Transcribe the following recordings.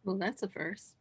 Well, that's a first.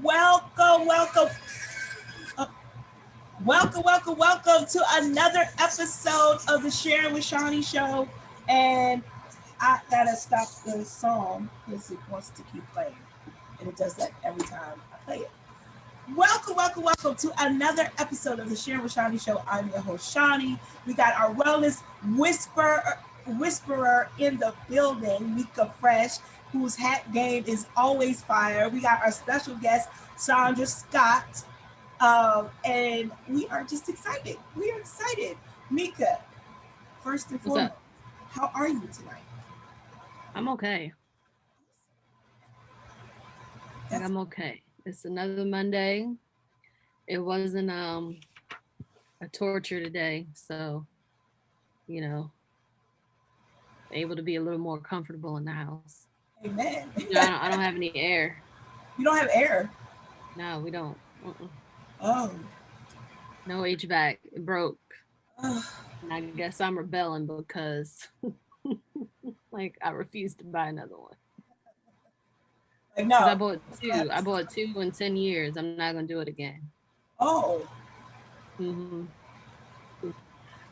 Welcome, welcome, uh, welcome to another episode of the Sharing with Shani Show. And I gotta stop the song because it wants to keep playing, and it does that every time I play it. Welcome to another episode of the Sharing with Shani Show. I'm your host Shani. We got our wellness whisperer in the building, Mika Fresh, whose hat game is always fire. We got our special guest, Chaundra Scott. And we are just excited. We are excited. Mika, first and What's up? foremost, how are you tonight? I'm okay. Like That's I'm okay. It's another Monday. It wasn't a torture today, so you know, able to be a little more comfortable in the house. amen. I don't have any air. You don't have air. No, we don't. Oh, No HVAC. It broke, uh, and I guess I'm rebelling because like I refuse to buy another one. like Because I no. bought two. I bought two in 10 years. I'm not gonna do it again. Oh, Hmm.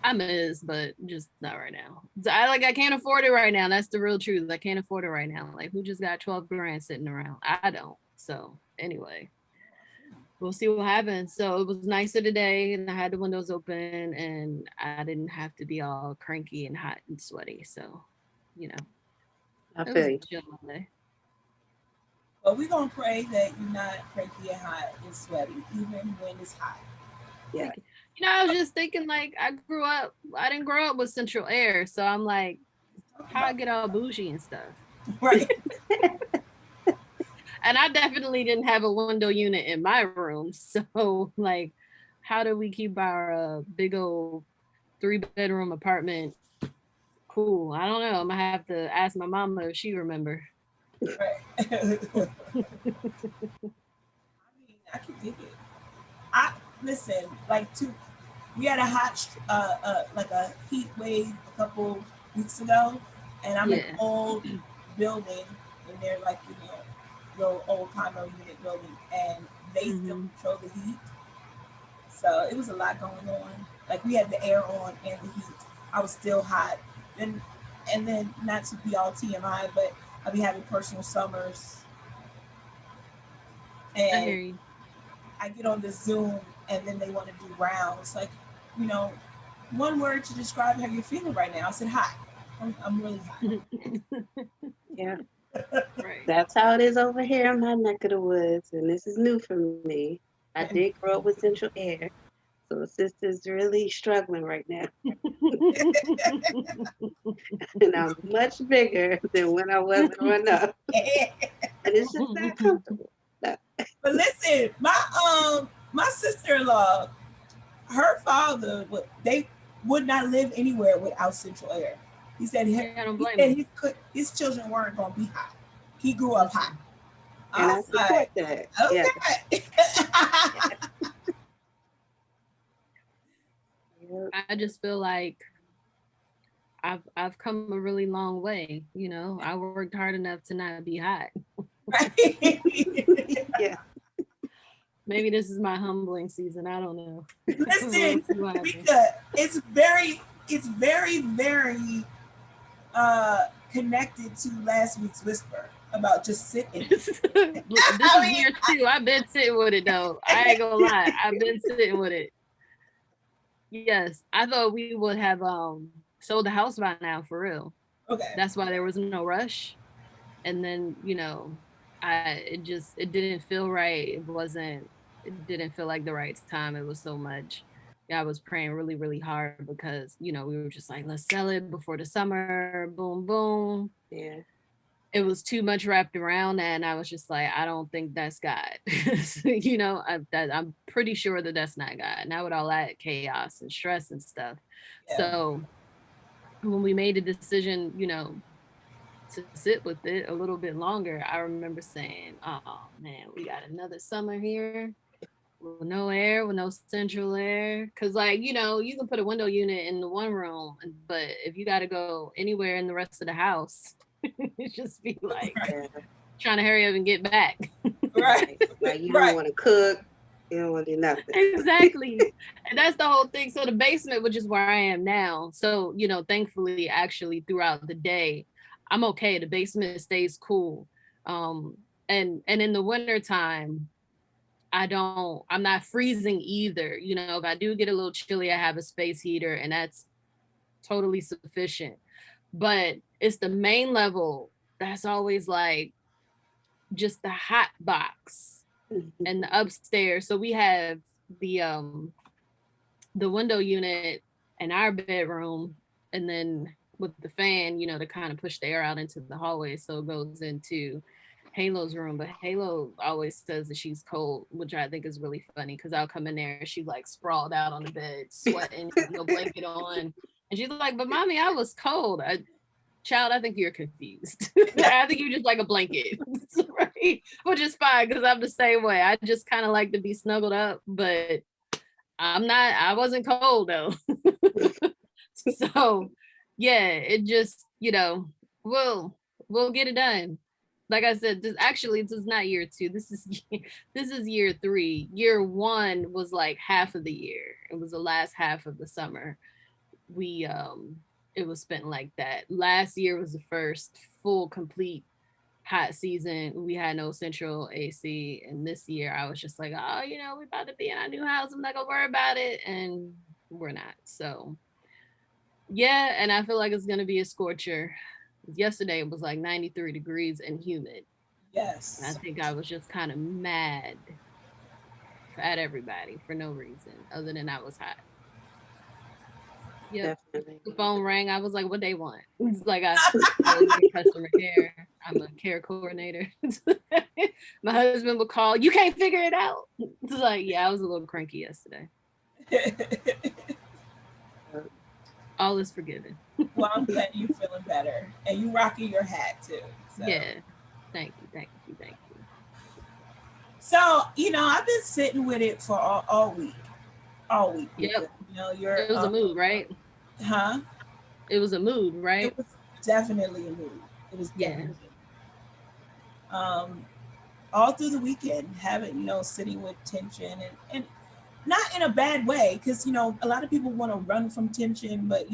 I miss, but just not right now. I can't afford it right now. That's the real truth. I can't afford it right now. Like who just got 12 grand sitting around? I don't. So anyway, we'll see what happens. So it was nicer today, and I had the windows open, and I didn't have to be all cranky and hot and sweaty. So, you know, I it was feel a you. chill Monday. but we're gonna pray that you're not cranky and hot and sweaty, even when it's hot. Yeah. Thank you. I was just thinking like I grew up. I didn't grow up with central air, so I'm like, Talk how I about get all bougie and stuff. right. And I definitely didn't have a window unit in my room. So, like, how do we keep our big old 3 bedroom apartment cool? I don't know. I'm gonna have to ask my mama if she remember. Right. I mean, I can dig it. I listen, like to we had a like a heat wave a couple weeks ago, and I'm an Yeah. old building, and they're like little old condo unit building, and they still Hmm. control the heat. So it was a lot going on. Like we had the air on and the heat. I was still hot. And then not to be all TMI, but I'll be having personal summers I and hear you. I get on the Zoom and then they want to do rounds. Like, you know, one word to describe how you're feeling right now. I said hot. I'm really hot. Yeah. Right. That's how it is over here in my neck of the woods, and this is new for me. I did grow up with central air, so sister's really struggling right now, and I'm much bigger than when I was growing up, and it's just not comfortable. No. But listen, my sister-in-law, her father they would not live anywhere without central air. He said Yeah, I don't blame him. his children weren't gonna be hot. He grew up hot. Listen, And I I was support like, that. Yeah. okay. Yep. I just feel like I've come a really long way. You know, I worked hard enough to not be hot. Right. Yeah. Maybe this is my humbling season. I don't know. We'll Listen, see what happens. Mika, it's very connected to last week's whisper about just sitting. This I is year 2. I've been sitting with it though. I ain't gonna lie. I've been sitting with it. Yes, I thought we would have sold the house by now for real. okay. That's why there was no rush. And then, it didn't feel right. It didn't feel like the right time. It was so much. Yeah, I was praying really, really hard because, we were just like, let's sell it before the summer. Boom, boom. Yeah. It was too much wrapped around that, and I was just like, I don't think that's God. I'm pretty sure that that's not God. Not with all that chaos and stress and stuff. Yeah. So when we made the decision, to sit with it a little bit longer, I remember saying, oh man, we got another summer here with no air, with no central air. Cause like, you can put a window unit in the one room, but if you got to go anywhere in the rest of the house, it just be like Right. Yeah. trying to hurry up and get back. Right. Like you don't Right. want to cook, you don't want to do nothing. Exactly. And that's the whole thing. So the basement, which is where I am now. So, thankfully, actually throughout the day, I'm okay. The basement stays cool. And in the winter time, I'm not freezing either. If I do get a little chilly, I have a space heater and that's totally sufficient. But it's the main level that's always like just the hot box and the upstairs. So we have the window unit in our bedroom, and then with the fan, to kind of push the air out into the hallway, so it goes into Halo's room. But Halo always says that she's cold, which I think is really funny because I'll come in there and she's like sprawled out on the bed, sweating, no blanket on, and she's like, "But mommy, I was cold." Child, I think you're confused. I think you just like a blanket, right? Which is fine because I'm the same way. I just kind of like to be snuggled up, but I wasn't cold though. So yeah, it just, we'll get it done. Like I said, this is not year 2. This is year 3. Year 1 was like half of the year. It was the last half of the summer. We it was spent like that. Last year was the first full complete hot season. We had no central AC, and this year I was just like, oh, we're about to be in our new house. I'm not gonna worry about it, and we're not. So yeah, and I feel like it's gonna be a scorcher. Yesterday it was like 93 degrees and humid. And I Yes. think I was just kind of mad at everybody for no reason other than I was hot. Yep. Definitely. The phone rang. I was like, what they want? It's like I was in customer care. I'm a care coordinator. My husband would call, you can't figure it out. It's like, yeah, I was a little cranky yesterday. All is forgiven. Well, I'm glad you're feeling better, and you rocking your hat too. So. Yeah. Thank you. Thank you. Thank you. So I've been sitting with it for all week, all week. Yep. You're It was a mood, right? huh? It was a mood, right? It was definitely a mood. It was Yeah. definitely. All through the weekend, having sitting with tension and not in a bad way, because a lot of people want to run from tension, but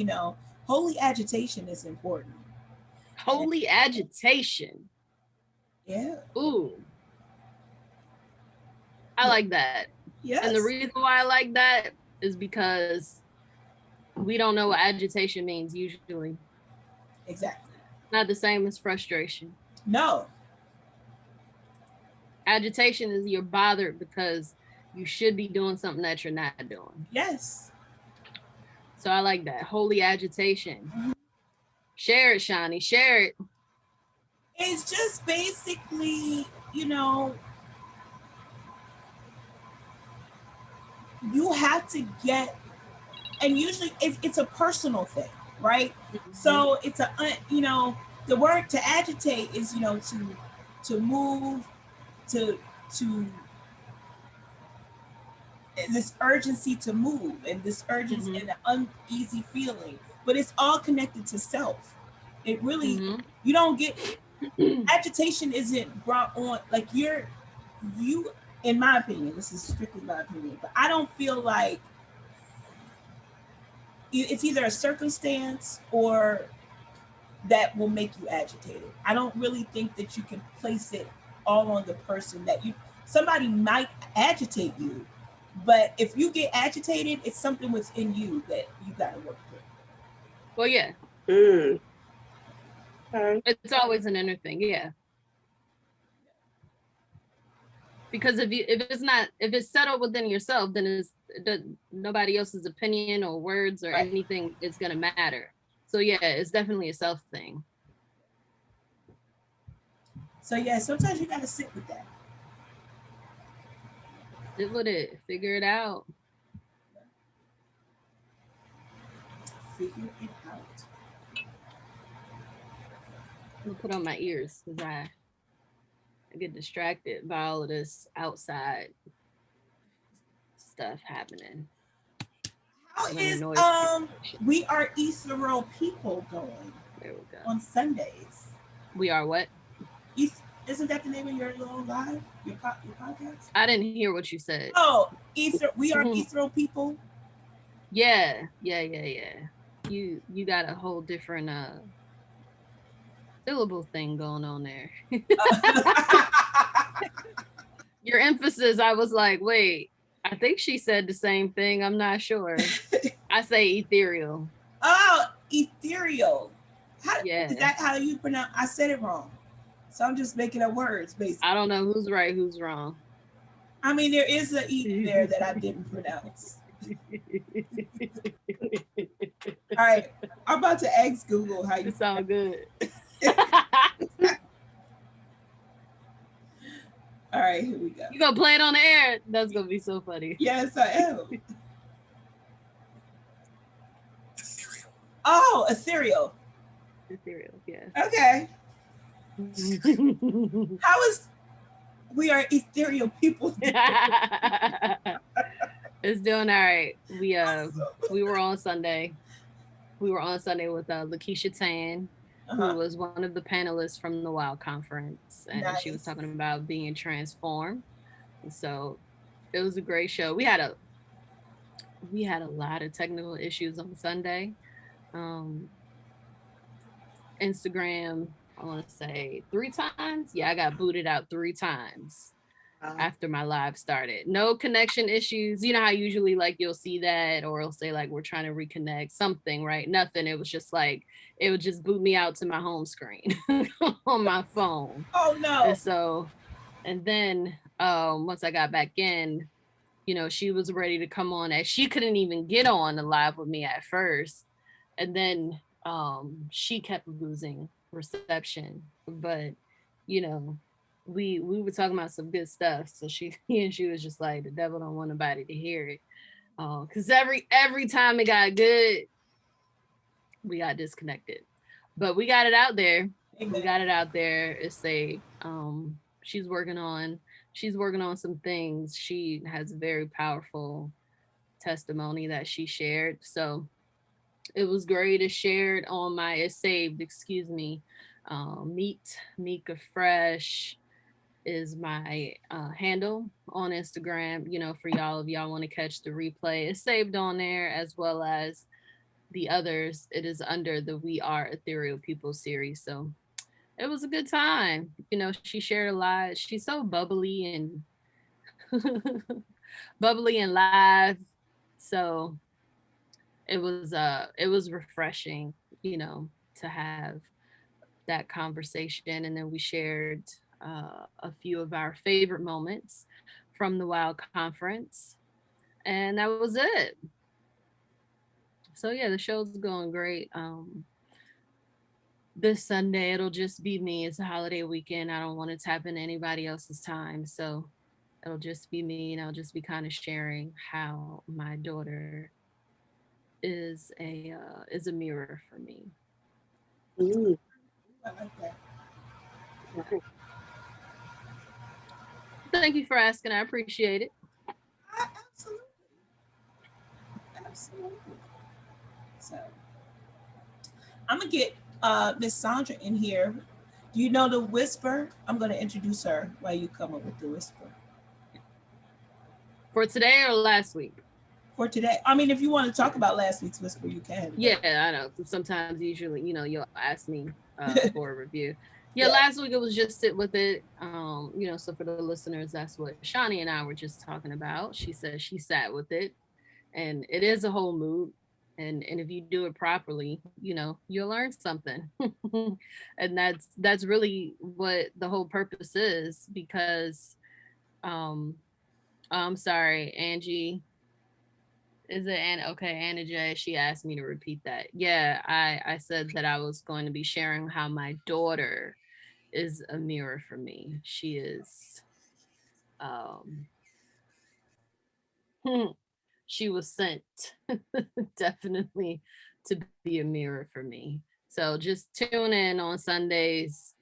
holy agitation is important. And, Holy agitation. yeah, Ooh, I yeah, like that. And the Yes, reason why I like that is because we don't know what agitation means usually. exactly. Not the same as frustration. No. Agitation is you're bothered because you should be doing something that you're not doing. Yes. So I like that. Holy agitation. Share it, Shani. Share it. It's just basically, you know, you have to get, and usually it's a personal thing, right? Mhm. So it's you know, the word to agitate is, you know, to move, to to this urgency to move, and this urgency Mhm. and an uneasy feeling, but it's all connected to self. It really, Mhm. you don't get, agitation isn't brought on like you, in my opinion, this is strictly my opinion, but I don't feel like it's either a circumstance or that will make you agitated. I don't really think that you can place it all on the person that you, somebody might agitate you, but if you get agitated, it's something within you that you got to work through. Well, yeah, Mm. Okay. it's always an inner thing. Yeah, because if it's not, if it's settled within yourself, then nobody else's opinion or words or Right. anything is gonna matter. So yeah, it's definitely a self thing. So yeah, sometimes you got to sit with that. Sit with it, figure it out. Figure it out. I'm gonna put on my ears because I get distracted by all of this outside stuff happening. How I'm in a is noise cancellation. we are ethereal people going There we go. on Sundays? We are what? Isn't that the name of your little live, your podcast? I didn't hear what you said. Oh, ether. We are Mhm. ethereal people. Yeah. You got a whole different syllable thing going on there. Your emphasis, I was like, wait, I think she said the same thing. I'm not sure. I say ethereal. Oh, ethereal. How is Yeah. that? How you pronounce? I said it wrong, so I'm just making up words, basically. I don't know who's right, who's wrong. I mean, there is a e there that It I didn't pronounce. All right, I'm about to ask Google how you sound good. pronounce. All right, here we go. You gonna play it on the air? That's gonna be so funny. Yes, I am. Oh, ethereal. Ethereal, yeah. Okay. How is we are ethereal people? It's doing all right. We were on Sunday. We were on Sunday with Lakeisha Tan, who Uh-huh. was one of the panelists from the WOW conference, and she was Nice. talking about being transformed. And so it was a great show. We had a lot of technical issues on Sunday. Um, Instagram, I want to say 3 times. Yeah, I got booted out 3 times after my live started. No connection issues. You know how usually like you'll see that or it'll say like we're trying to reconnect something, right? Nothing. It was just like it would just boot me out to my home screen on my phone. Oh And no. so and then once I got back in, she was ready to come on as she couldn't even get on the live with me at first. And then she kept losing reception. But, you know, we were talking about some good stuff. So she and she was just like, the devil don't want nobody to hear it. Cause every time it got good, we got disconnected. But we got it out there. We Amen. got it out there. It's a she's working on some things. She has a very powerful testimony that she shared. So it was great. It's shared on my it's saved, excuse me. Meet Mika Fresh is my handle on Instagram. For y'all, if y'all want to catch the replay, it's saved on there as well as the others. It is under the We Are Ethereal People series. So it was a good time. She shared a lot. She's so bubbly and bubbly and live. So it was refreshing, you know, to have that conversation. And then we shared a few of our favorite moments from the Wild Conference. And that was it. So yeah, the show's going great. This Sunday it'll just be me. It's a holiday weekend. I don't want to tap into anybody else's time. So it'll just be me, and I'll just be kind of sharing how my daughter is a mirror for me. Mm, I like that. right. Thank you for asking. I appreciate it. Absolutely. Absolutely. So I'm gonna get Miss Sandra in here. Do you know the whisper? I'm gonna introduce her while you come up with the whisper For today or last week? for today. I mean, if you want to talk about last week's whisper, you can. Yeah, I know. Sometimes, usually, you know, you'll ask me for a review. Yeah, Yeah. last week it was just sit with it. You know, so for the listeners, that's what Shani and I were just talking about. She said she sat with it, and it is a whole mood. And if you do it properly, you know, you'll learn something. And that's really what the whole purpose is. Because um I'm sorry, Angie. Is it Anna? Okay, Anna J. She asked me to repeat that. Yeah, I said that I was going to be sharing how my daughter is a mirror for me. She is um she was sent definitely to be a mirror for me. So just tune in on Sundays.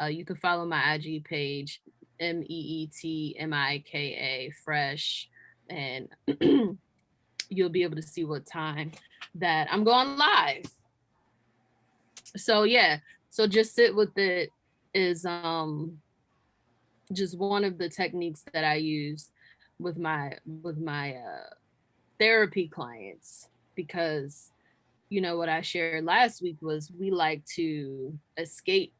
You can follow my IG page, MEETMIKA Fresh, and you'll be able to see what time that I'm going live. So yeah, so just sit with it is just one of the techniques that I use with my therapy clients, because you know what I shared last week was we like to escape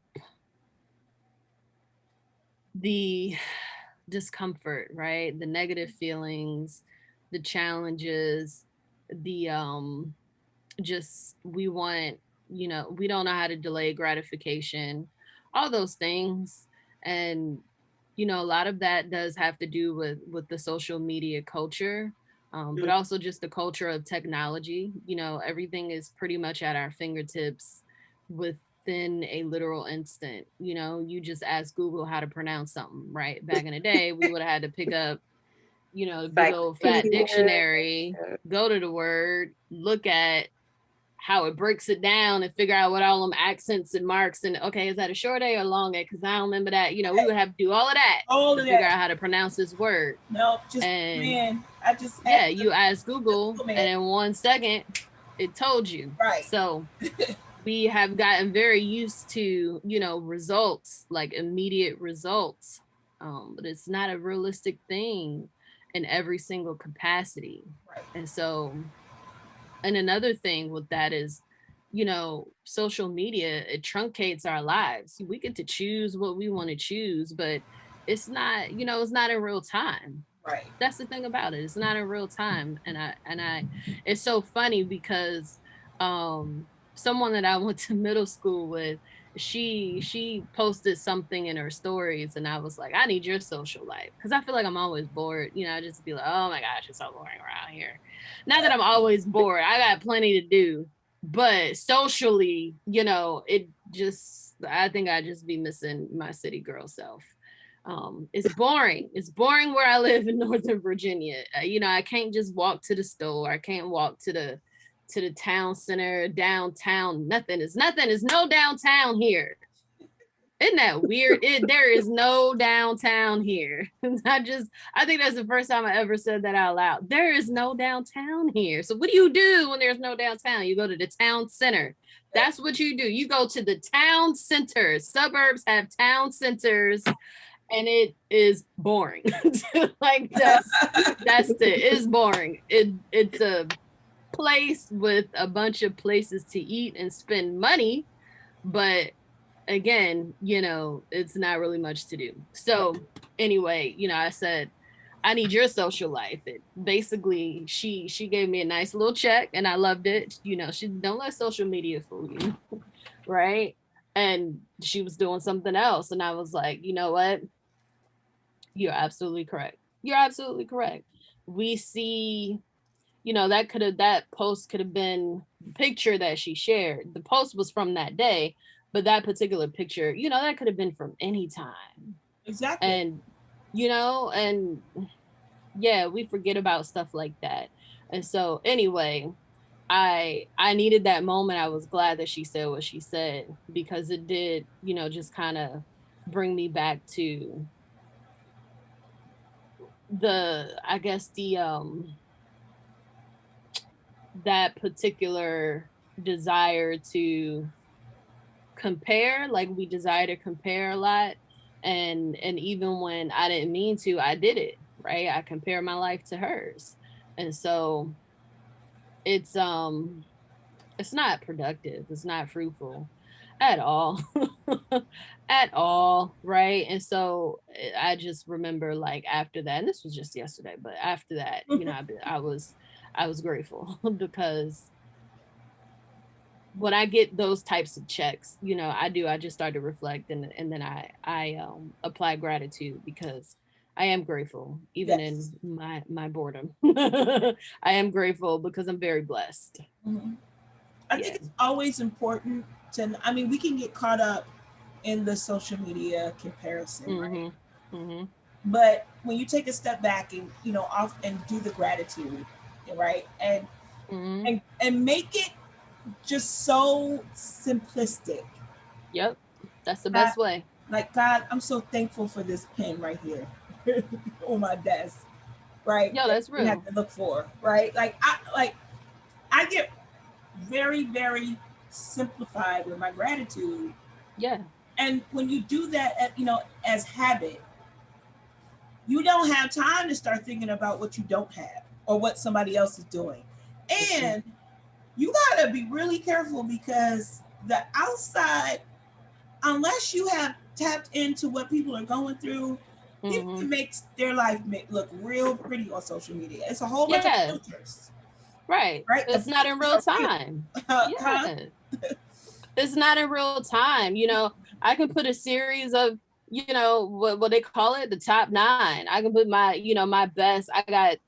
the discomfort, right? The negative feelings, the challenges, the just we want, you know, we don't know how to delay gratification, all those things. And you know, a lot of that does have to do with the social media culture, but Mm, also just the culture of technology. You know, everything is pretty much at our fingertips within a literal instant. You know, you just ask Google how to pronounce something, right? Back in the day we would have had to pick up, you know, the big old fat encyclopedia. dictionary, go to the word, look at how it breaks it down and figure out what all them accents and marks and okay, is that a short A or long A? Because I don't remember that. You know, we would have to do all of that All to of figure that. out how to pronounce this word. No, just And man. I just yeah, asked you ask the Google, Google and man. in 1 second, it told you. Right. So we have gotten very used to, you know, results, like immediate results. But it's not a realistic thing in every single capacity. Right. And so, and another thing with that is, you know, social media, it truncates our lives. We get to choose what we want to choose, but it's not, you know, it's not in real time. Right. That's the thing about it. It's not in real time. And I it's so funny because someone that I went to middle school with, she posted something in her stories, and I was like, I need your social life, because I feel like I'm always bored. You know, I just be like, oh my gosh, it's so boring around here. Not that I'm always bored. I got plenty to do. But socially, you know, it just, I think I just be missing my city girl self. It's boring. It's boring where I live in Northern Virginia. You know, I can't just walk to the store. I can't walk to the town center, downtown. Nothing is nothing. There's no downtown here. Isn't that weird? There is no downtown here. I think that's the first time I ever said that out loud. There is no downtown here. So what do you do when there's no downtown? You go to the town center. That's what you do. You go to the town center. Suburbs have town centers, and it is boring. Like it's boring. It's a place with a bunch of places to eat and spend money, but again, you know, it's not really much to do. So anyway, you know, I said I need your social life. It basically she gave me a nice little check and I loved it. You know, she don't let social media fool you, right? And she was doing something else. And I was like, you know what? You're absolutely correct. You're absolutely correct. We see, you know, that post could have been the picture that she shared. The post was from that day, but that particular picture, you know, that could have been from any time. Exactly. And you know, and yeah, we forget about stuff like that. And so anyway, I needed that moment. I was glad that she said what she said because it did, you know, just kind of bring me back to the I guess the that particular desire to compare, like we desire to compare a lot. And even when I didn't mean to, I did it, right? I compare my life to hers. And so it's it's not productive, it's not fruitful at all. At all, right? And so I just remember like after that, and this was just yesterday, but after that, you know, I was grateful because when I get those types of checks, you know, I just start to reflect, and then I apply gratitude because I am grateful even in Yes. my boredom. I am grateful because I'm very blessed. Mhm. I think Yeah. it's always important to, I mean, we can get caught up in the social media comparison, right? Mhm. Mhm. But when you take a step back and, you know, off and do the gratitude, right? Mhm. And make it just so simplistic. Yep. That's the God, best way. like, God, I'm so thankful for this pen right here on my desk, right? Yo, That that's you have real. to look for, right? Like I get very, very simplified with my gratitude. Yeah. And when you do that, you know, as habit, you don't have time to start thinking about what you don't have or what somebody else is doing. Mm-mm. And you got to be really careful because the outside, unless you have tapped into what people are going through, people can Mhm. make their life look real pretty on social media. It's a whole bunch of Yeah. filters, Right. right? The It's not in filters real are real. time. Huh? Yeah. It's not in real time. You know, I can put a series of, you know, what they call it, the top nine. I can put my, you know, my best. I got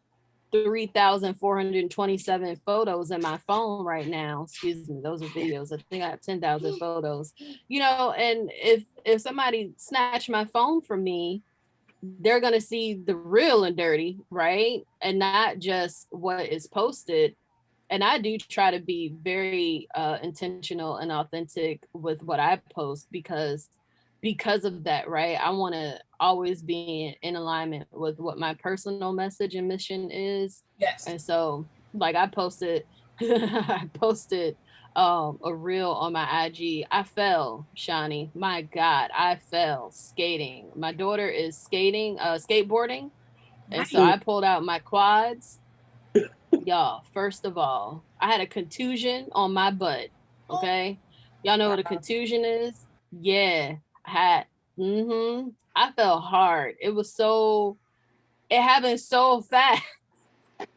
3,427 photos in my phone right now. Excuse me, those are videos. I think I have 10,000 photos. You know, and if somebody snatched my phone from me, they're gonna see the real and dirty, right? And not just what is posted. And I do try to be very intentional and authentic with what I post because of that, right? I want to always be in alignment with what my personal message and mission is. Yes. And so like I posted I posted a reel on my IG. I fell, Shani. My God, I fell skating. My daughter is skating, skateboarding. And so Right. I pulled out my quads. Y'all, first of all, I had a contusion on my butt. Oh, Okay. Y'all know what a contusion is? Yeah. I had I fell hard. It happened so fast.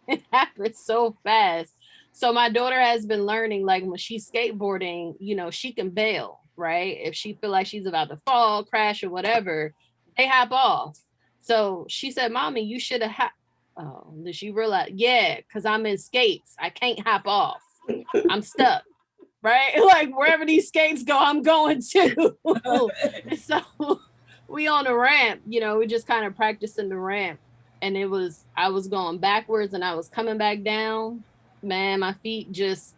It happened so fast. So my daughter has been learning, like when she's skateboarding, you know, she can bail, right? If she feel like she's about to fall, crash, or whatever, they hop off. So she said, "Mommy, you should have." Oh, did she realize? Yeah, because I'm in skates. I can't hop off. I'm stuck, right? Like wherever these skates go, I'm going to. And so we on the ramp, you know, we just kind of practicing the ramp. And I was going backwards and I was coming back down. Man, my feet just,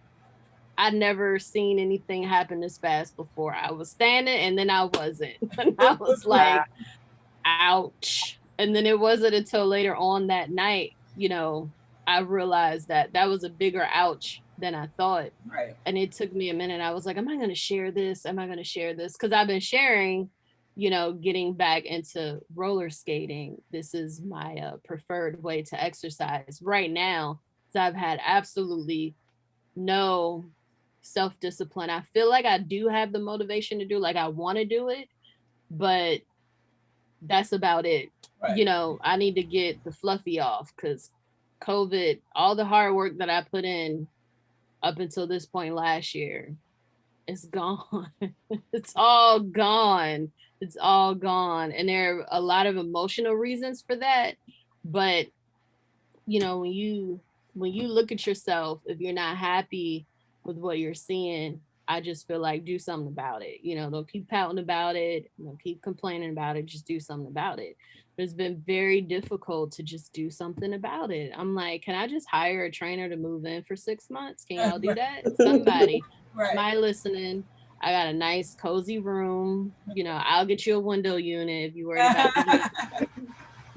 I'd never seen anything happen this fast before. I was standing and then I wasn't. And I was Wow. like, ouch. And then it wasn't until later on that night, you know, I realized that that was a bigger ouch than I thought. right. And it took me a minute. I was like, am I going to share this? Am I going to share this? Because I've been sharing, you know, getting back into roller skating. This is my preferred way to exercise right now. So I've had absolutely no self discipline. I feel like I do have the motivation to do, like, I want to do it, but that's about it. Right. You know, I need to get the fluffy off because COVID, all the hard work that I put in up until this point last year, it's gone. It's all gone. It's all gone. And there are a lot of emotional reasons for that. But you know, when you look at yourself, if you're not happy with what you're seeing, I just feel like do something about it. You know, don't keep pouting about it, don't keep complaining about it, just do something about it. But it's been very difficult to just do something about it. I'm like, can I just hire a trainer to move in for 6 months? Can y'all do Right. that? Somebody, Right. somebody listening. I got a nice cozy room. You know, I'll get you a window unit if you're worried about the heat.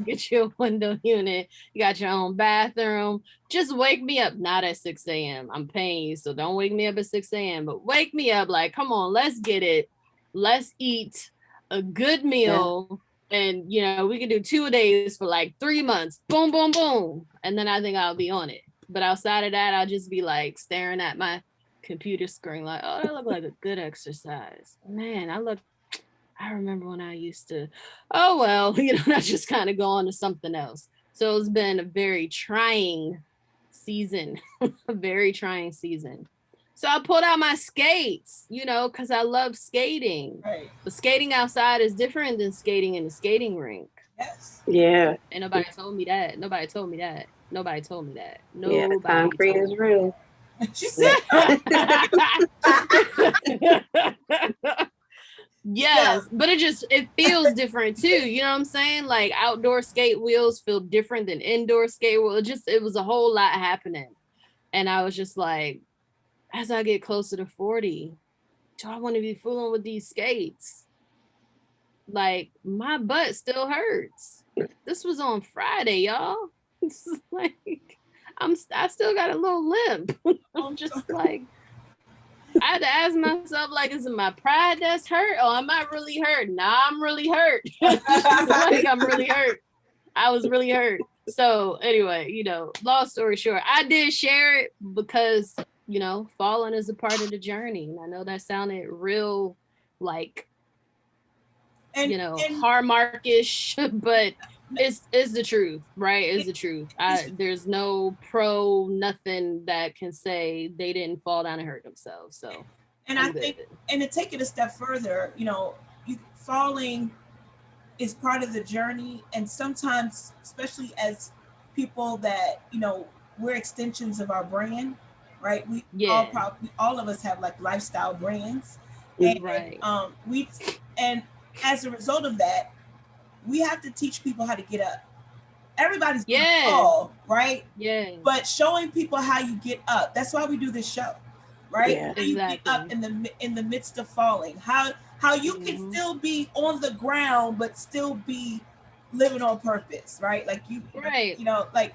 Get you a window unit. You got your own bathroom. Just wake me up, not at 6 a.m. I'm paying you, so don't wake me up at 6 a.m. But wake me up like, come on, let's get it. Let's eat a good Yeah. meal. And, you know, we can do 2 days for like 3 months. Boom, boom, boom. And then I think I'll be on it. But outside of that, I'll just be like staring at my computer screen like, oh, that looked like a good exercise. Man, I remember when I used to, oh, well, you know, I just kind of go on to something else. So it's been a very trying season, a very trying season. So I pulled out my skates, you know, because I love skating. Right. But skating outside is different than skating in the skating rink. Yes. Yeah. And nobody told me that. Nobody told me that. Nobody told me that. Yeah. The Nobody concrete told is me real. She said, that. yeah. Yes, but it feels different too. You know what I'm saying? Like outdoor skate wheels feel different than indoor skate wheels. It was a whole lot happening. And I was just like, as I get closer to 40, do I want to be fooling with these skates? Like my butt still hurts. This was on Friday, y'all. It's like I still got a little limp. I'm just like I had to ask myself, like, is it my pride that's hurt or am I really hurt? Nah, I'm really hurt. Like, I'm really hurt. I was really hurt. So, anyway, you know, long story short, I did share it because, you know, falling is a part of the journey. And I know that sounded real, like, and you know, and Hallmarkish, but it's the truth, right? It's it, the truth. it's, There's no pro nothing that can say they didn't fall down and hurt themselves. So and I I'm good. think, and to take it a step further, you know, you falling is part of the journey, and sometimes, especially as people that, you know, we're extensions of our brand, right? We all Yeah. probably, all of us have like lifestyle brands, and Mhm. Right. we, and as a result of that, we have to teach people how to get up. Everybody's gonna Yeah. fall, right? Yeah. But showing people how you get up. That's why we do this show, right? Yeah. How you get up Exactly. in the midst of falling. How you can Hmm. still be on the ground but still be living on purpose, right? Like Right. you know, like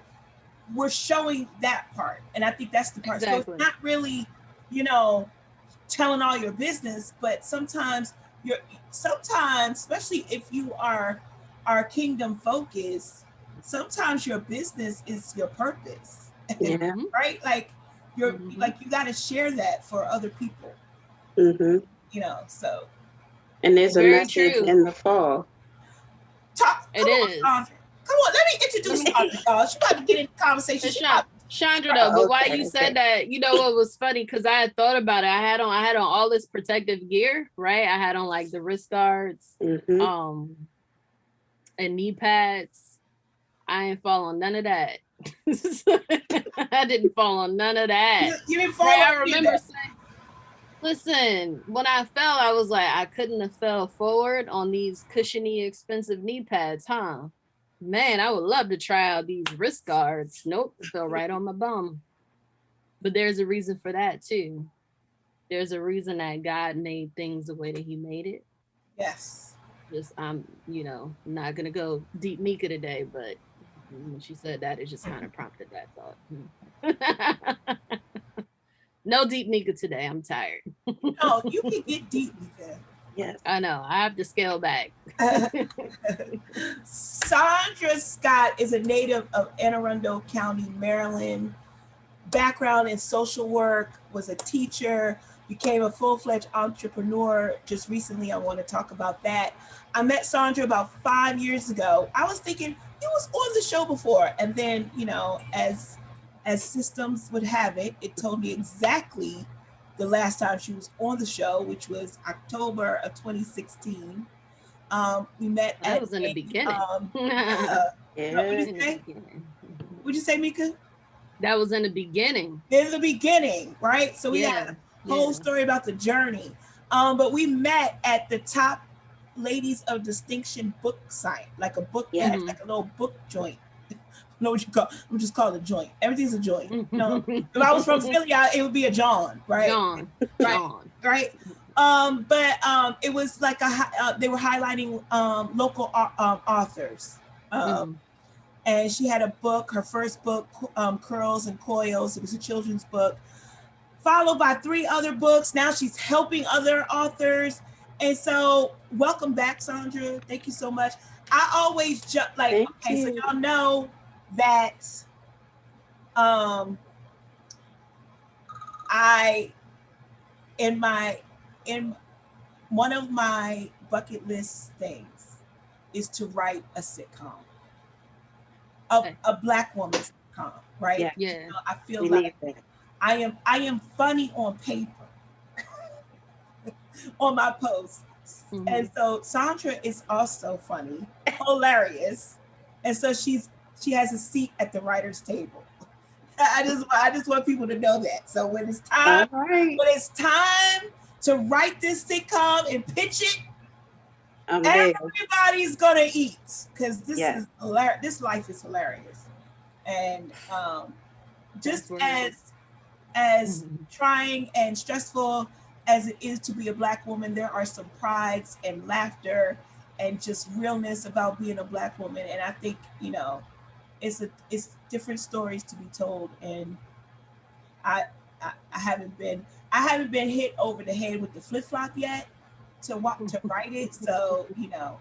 we're showing that part, and I think that's the part. So it's Exactly. not really, you know, telling all your business, but you're sometimes, especially if you are kingdom focused, sometimes your business is your purpose. Yeah. Hmm. Right? Like you're Hmm. like you got to share that for other people, Hmm. you know. So And there's a Very message true. in the fall. come It on, is. Chandra. Come on, let me Let introduce me. Chandra, y'all. She about to get into conversation. It's She about Chandra though. But why Okay. you Okay. said that? You know what was funny? Because I had thought about it. I had on all this protective gear. Right. I had on like the wrist guards, Hmm. um, and knee pads. I ain't fall on none of that. I didn't fall on none of that. you didn't Right. fall on I any of remember that. saying, listen, when I fell, I was like, I couldn't have fell forward on these cushiony, expensive knee pads, huh? Man, I would love to try out these wrist guards. Nope, fell right on my bum. But there's a reason for that too. There's a reason that God made things the way that He made it. Yes. Just I'm, you know, not gonna go deep Mika today, but when she said that, it just kind of prompted that thought. No deep Mika today. I'm tired. No, you can get deep with that. Yes. I know. I have to scale back. Chaundra Scott is a native of Anne Arundel County, Maryland. Background in social work, was a teacher, became a full-fledged entrepreneur just recently. I want to talk about that. I met Chaundra about 5 years ago. I was thinking he was on the show before, and then as systems would have it, it told me exactly the last time she was on the show, which was October of 2016. We met That at was in the a beginning. what'd you Yeah. In the say? beginning. What'd you say, Mika? That was in the beginning. In the beginning, right? So we had Yeah. a whole Yeah. story about the journey. But we met at the top Ladies of Distinction book site, like a book, Yeah. Mhm. like a little book joint. Know what you call? I'm just call it a joint. Everything's a joint. If I was from Philly, it would be a John, right? John. Right, John. right. But it was like they were highlighting local authors. Um, Mhm. and she had a book, her first book, Curls and Coils. It was a children's book, followed by three other books. Now she's helping other authors. And so, welcome back, Chaundra. Thank you so much. I always like, Thank okay, so you. y'all know that um, I in my in one of my bucket list things is to write a sitcom, Okay. a black woman sitcom, right? Yeah, Yeah. I feel we like need that. I am funny on paper on my posts. And Mhm. so Sandra is also funny, hilarious. And so she has a seat at the writers' table. I just want people to know that. So All right. when it's time to write this sitcom and pitch it, I'm there. everybody's gonna eat because this Yeah. is hilarious. This life is hilarious, and That's just where as Mhm. trying and stressful as it is to be a black woman, there are some prides and laughter and just realness about being a black woman. And I think it's different stories to be told. And I I haven't been hit over the head with the flip flop yet to write it. So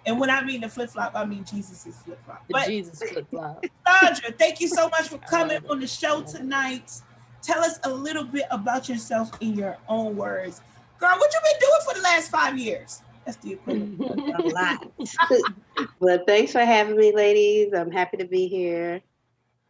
and when I mean the flip flop, I mean Jesus's flip flop. the But Jesus flip flop. Sandra, thank you so much for I coming love it. on the I show love it. tonight. Tell us a little bit about yourself in your own words. Girl, what you been doing for the last 5 years? That's the equivalent. A lot. But thanks for having me, ladies. I'm happy to be here.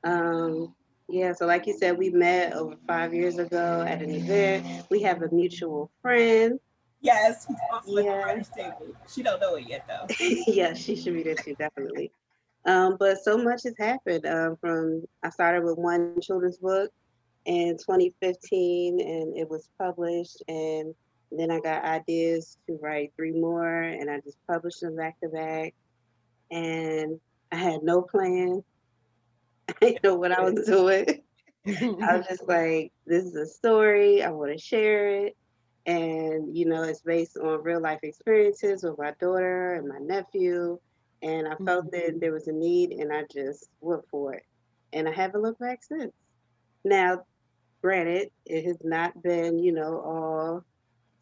Um, yeah, so like you said, we met over 5 years ago at an event. We have a mutual friend. Yes, he's also at the Yeah. writer's table. She don't know it yet though. Yeah, she should be there too, definitely. But so much has happened. From I started with one children's book in 2015, and it was published, and then I got ideas to write three more, and I just published them back to back. And I had no plan. I didn't know what I was doing. I was just like, this is a story. I want to share it. And, it's based on real life experiences with my daughter and my nephew. And I felt that there was a need and I just went for it. And I haven't looked back since. Now, granted, it has not been, all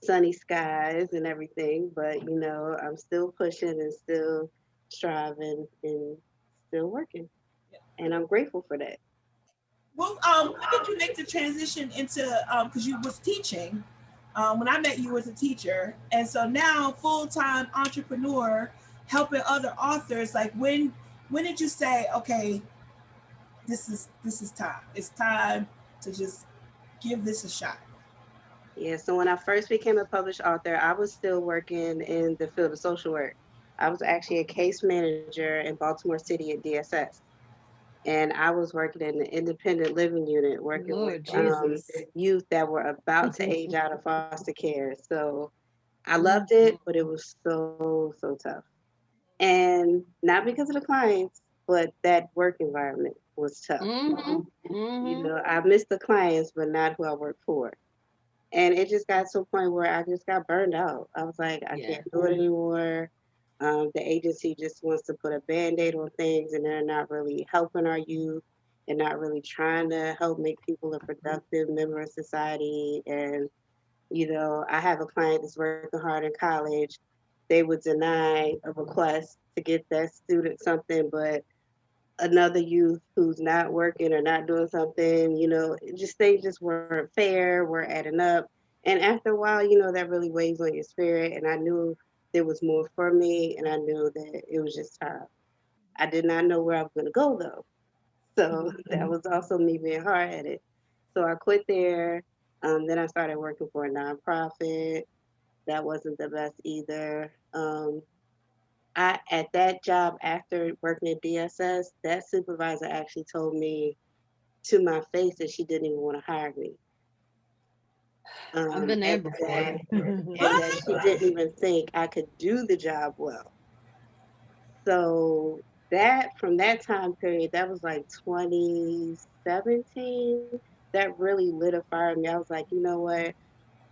sunny skies and everything, but, I'm still pushing and still striving and still working. And I'm grateful for that. Well, when did you make the transition into because you was teaching? When I met you as a teacher, and so now full time entrepreneur, helping other authors. Like when did you say, okay, this is time. It's time to just give this a shot. Yeah, so when I first became a published author, I was still working in the field of social work. I was actually a case manager in Baltimore City at DSS. And I was working in the independent living unit, working with Lord Jesus. youth that were about to age out of foster care. So I loved Mhm. it, but it was so tough. And not because of the clients, but that work environment was tough. Mhm. Mhm. I missed the clients, but not who I worked for. And it just got to a point where I just got burned out. I was like, I Yeah. can't do it anymore. The agency just wants to put a band-aid on things and they're not really helping our youth and not really trying to help make people a productive member of society. And, I have a client that's working hard in college. They would deny a request to get that student something, but another youth who's not working or not doing something, just things just weren't fair, weren't adding up. And after a while, that really weighs on your spirit. And I knew there was more for me, and I knew that it was just time. I did not know where I was going to go though. So that was also me being hard headed. So I quit there. Then I started working for a nonprofit. That wasn't the best either. I at that job after working at DSS, that supervisor actually told me to my face that she didn't even want to hire me. I've been there And before. that and that she didn't even think I could do the job well. So that from that time period, that was like 2017, that really lit a fire in me. I was like, you know what?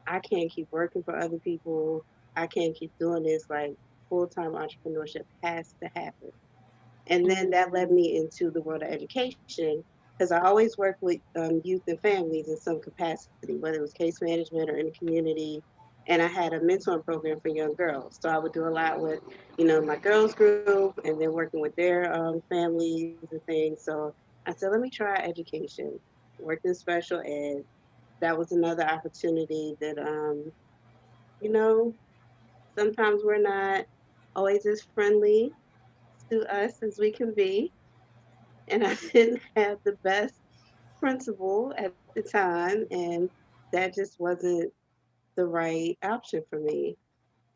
I can't keep working for other people. I can't keep doing this. Like full-time entrepreneurship has to happen. And then that led me into the world of education because I always worked with youth and families in some capacity, whether it was case management or in the community. And I had a mentoring program for young girls. So I would do a lot with, my girls group and then working with their families and things. So I said, let me try education. Worked in special ed. That was another opportunity that, you know, sometimes we're not always as friendly to us as we can be, and I didn't have the best principal at the time, and that just wasn't the right option for me.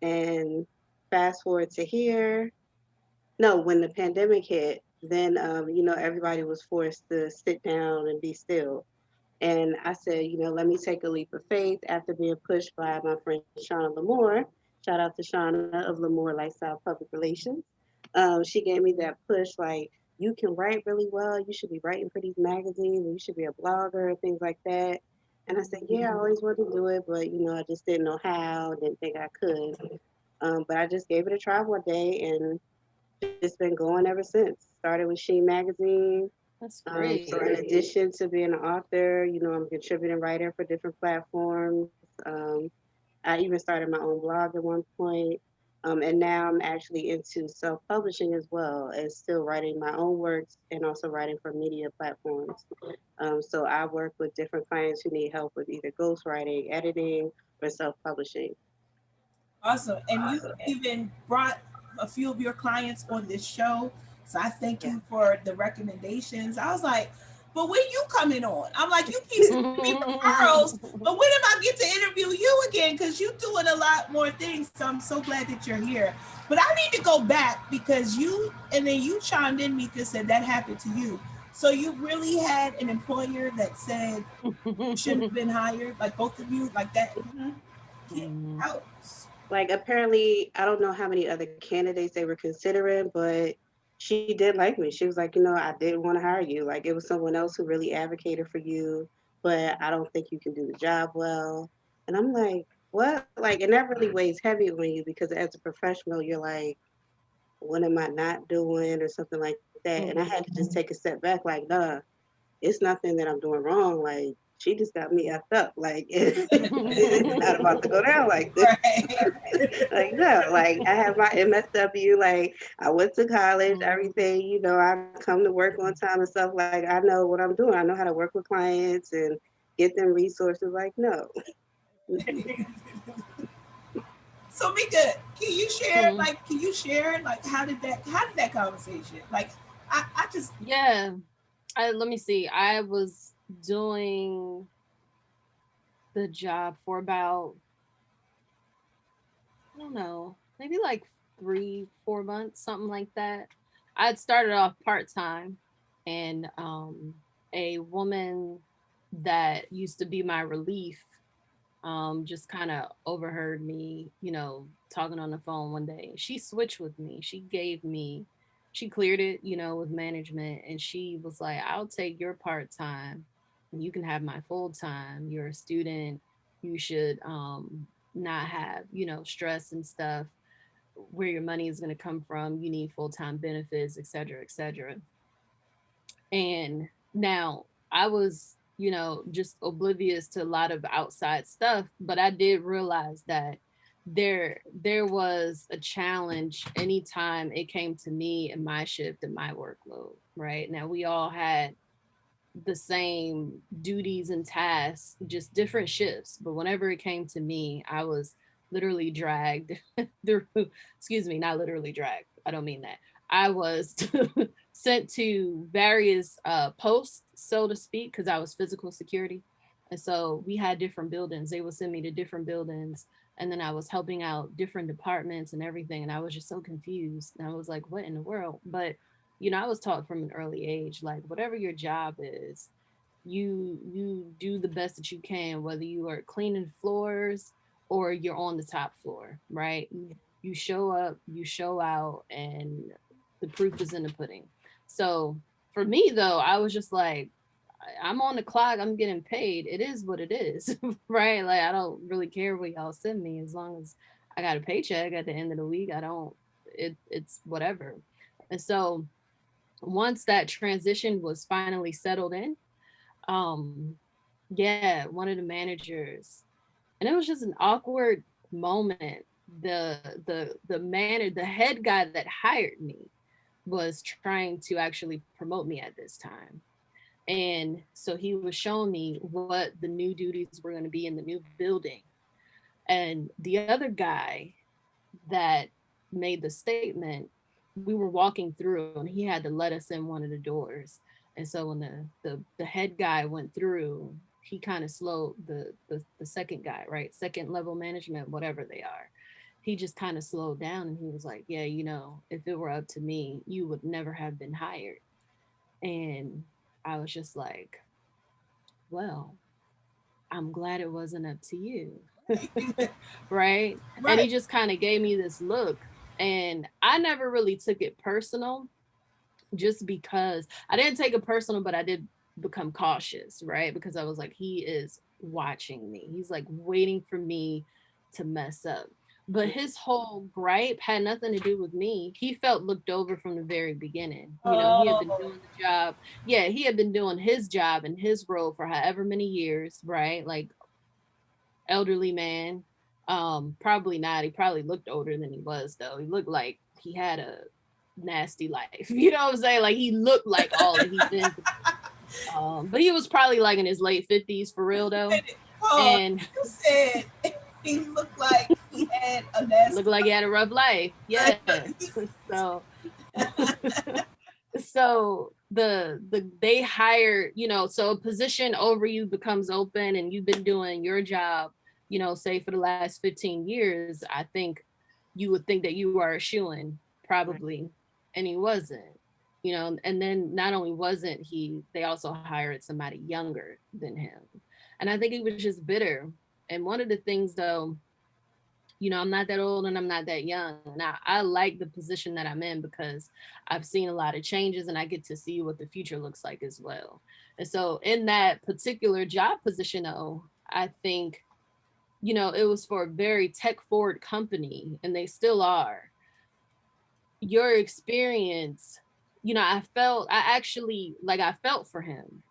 And fast forward to here, no, when the pandemic hit, then everybody was forced to sit down and be still. And I said, let me take a leap of faith after being pushed by my friend Shauna Lamore. Shout out to Shauna of Lamore Lifestyle Public Relations. She gave me that push, like, you can write really well. You should be writing for these magazines. And you should be a blogger and things like that. And I said, yeah, I always wanted to do it, but I just didn't know how. Didn't think I could. But I just gave it a try one day, and just been going ever since. Started with Sheen Magazine. That's So great. in addition to being an author, I'm a contributing writer for different platforms. I even started my own blog at one point. And now I'm actually into self-publishing as well as still writing my own works and also writing for media platforms. So I work with different clients who need help with either ghostwriting, editing, or self-publishing. Awesome. And you even brought a few of your clients on this show. So I thank Yeah. you for the recommendations. I was like, but when you coming on? I'm like, you keep sending me referrals, but when am I get to interview you again? Because you're doing a lot more things. So I'm so glad that you're here. But I need to go back because you chimed in, Mika, said that happened to you. So you really had an employer that said you shouldn't have been hired, like both of you, like that. Get out. Like apparently, I don't know how many other candidates they were considering, but she did like me. She was like, I didn't want to hire you. Like it was someone else who really advocated for you, but I don't think you can do the job well. And I'm like, what? Like, and that really weighs heavy on you because as a professional, you're like, what am I not doing or something like that. And I had to just take a step back, like, nah, it's nothing that I'm doing wrong. Like she just got me effed up. Like it's not about to go down like this. Right. Like no, like I have my MSW, like I went to college, everything, I come to work on time and stuff. Like I know what I'm doing. I know how to work with clients and get them resources. Like no. So Mika, can you share like how did that conversation? Like I just Yeah. Let me see. I was doing the job for about, I don't know, maybe like 3, 4 months, something like that. I had started off part time, and a woman that used to be my relief just kind of overheard me, talking on the phone one day. She switched with me. She cleared it, with management, and she was like, I'll take your part time and you can have my full time. You're a student. You should not have, stress and stuff, where your money is going to come from. You need full time benefits, et cetera, et cetera. And now I was, just oblivious to a lot of outside stuff, but I did realize that there was a challenge anytime it came to me and my shift and my workload. Right now, we all had the same duties and tasks, just different shifts. But whenever it came to me, I was literally dragged through, excuse me, not literally dragged. I don't mean that. I was sent to various posts, so to speak, because I was physical security. And so we had different buildings. They would send me to different buildings. And then I was helping out different departments and everything. And I was just so confused. And I was like, what in the world? But I was taught from an early age, like whatever your job is, you do the best that you can, whether you are cleaning floors or you're on the top floor, right? You show up, you show out, and the proof is in the pudding. So for me though, I was just like, I'm on the clock, I'm getting paid. It is what it is, right? Like I don't really care what y'all send me as long as I got a paycheck at the end of the week. I don't it's whatever. And so once that transition was finally settled in, um, yeah, one of the managers, and it was just an awkward moment. The head guy that hired me was trying to actually promote me at this time. And so he was showing me what the new duties were going to be in the new building. And the other guy that made the statement, we were walking through and he had to let us in one of the doors. And so when the head guy went through, he kind of slowed the second guy, right? Second level management, whatever they are. He just kind of slowed down and he was like, yeah, if it were up to me, you would never have been hired. And I was just like, well, I'm glad it wasn't up to you. Right. And he Right. just kind of gave me this look. And I never really took it personal just because I didn't take it personal, but I did become cautious, right? Because I was like, he is watching me. He's like waiting for me to mess up. But his whole gripe had nothing to do with me. He felt looked over from the very beginning. He had been Oh, doing the job. Yeah, he had been doing his job and his role for however many years, right? Like elderly man. Probably not. He probably looked older than he was though. He looked like he had a nasty life. You know what I'm saying? Like he looked like all that he's been. But he was probably like in his late 50s for real though. oh, And you said he looked like he had a nasty looked like he had a rough life. Yeah. So so the they hire, so a position over you becomes open and you've been doing your job, say for the last 15 years. I think you would think that you are a shoo-in probably, and he wasn't. And then not only wasn't he, they also hired somebody younger than him. And I think he was just bitter. And one of the things though, I'm not that old and I'm not that young. And I like the position that I'm in because I've seen a lot of changes and I get to see what the future looks like as well. And so in that particular job position, though, I think, it was for a very tech forward company and they still are. Your experience, I felt for him.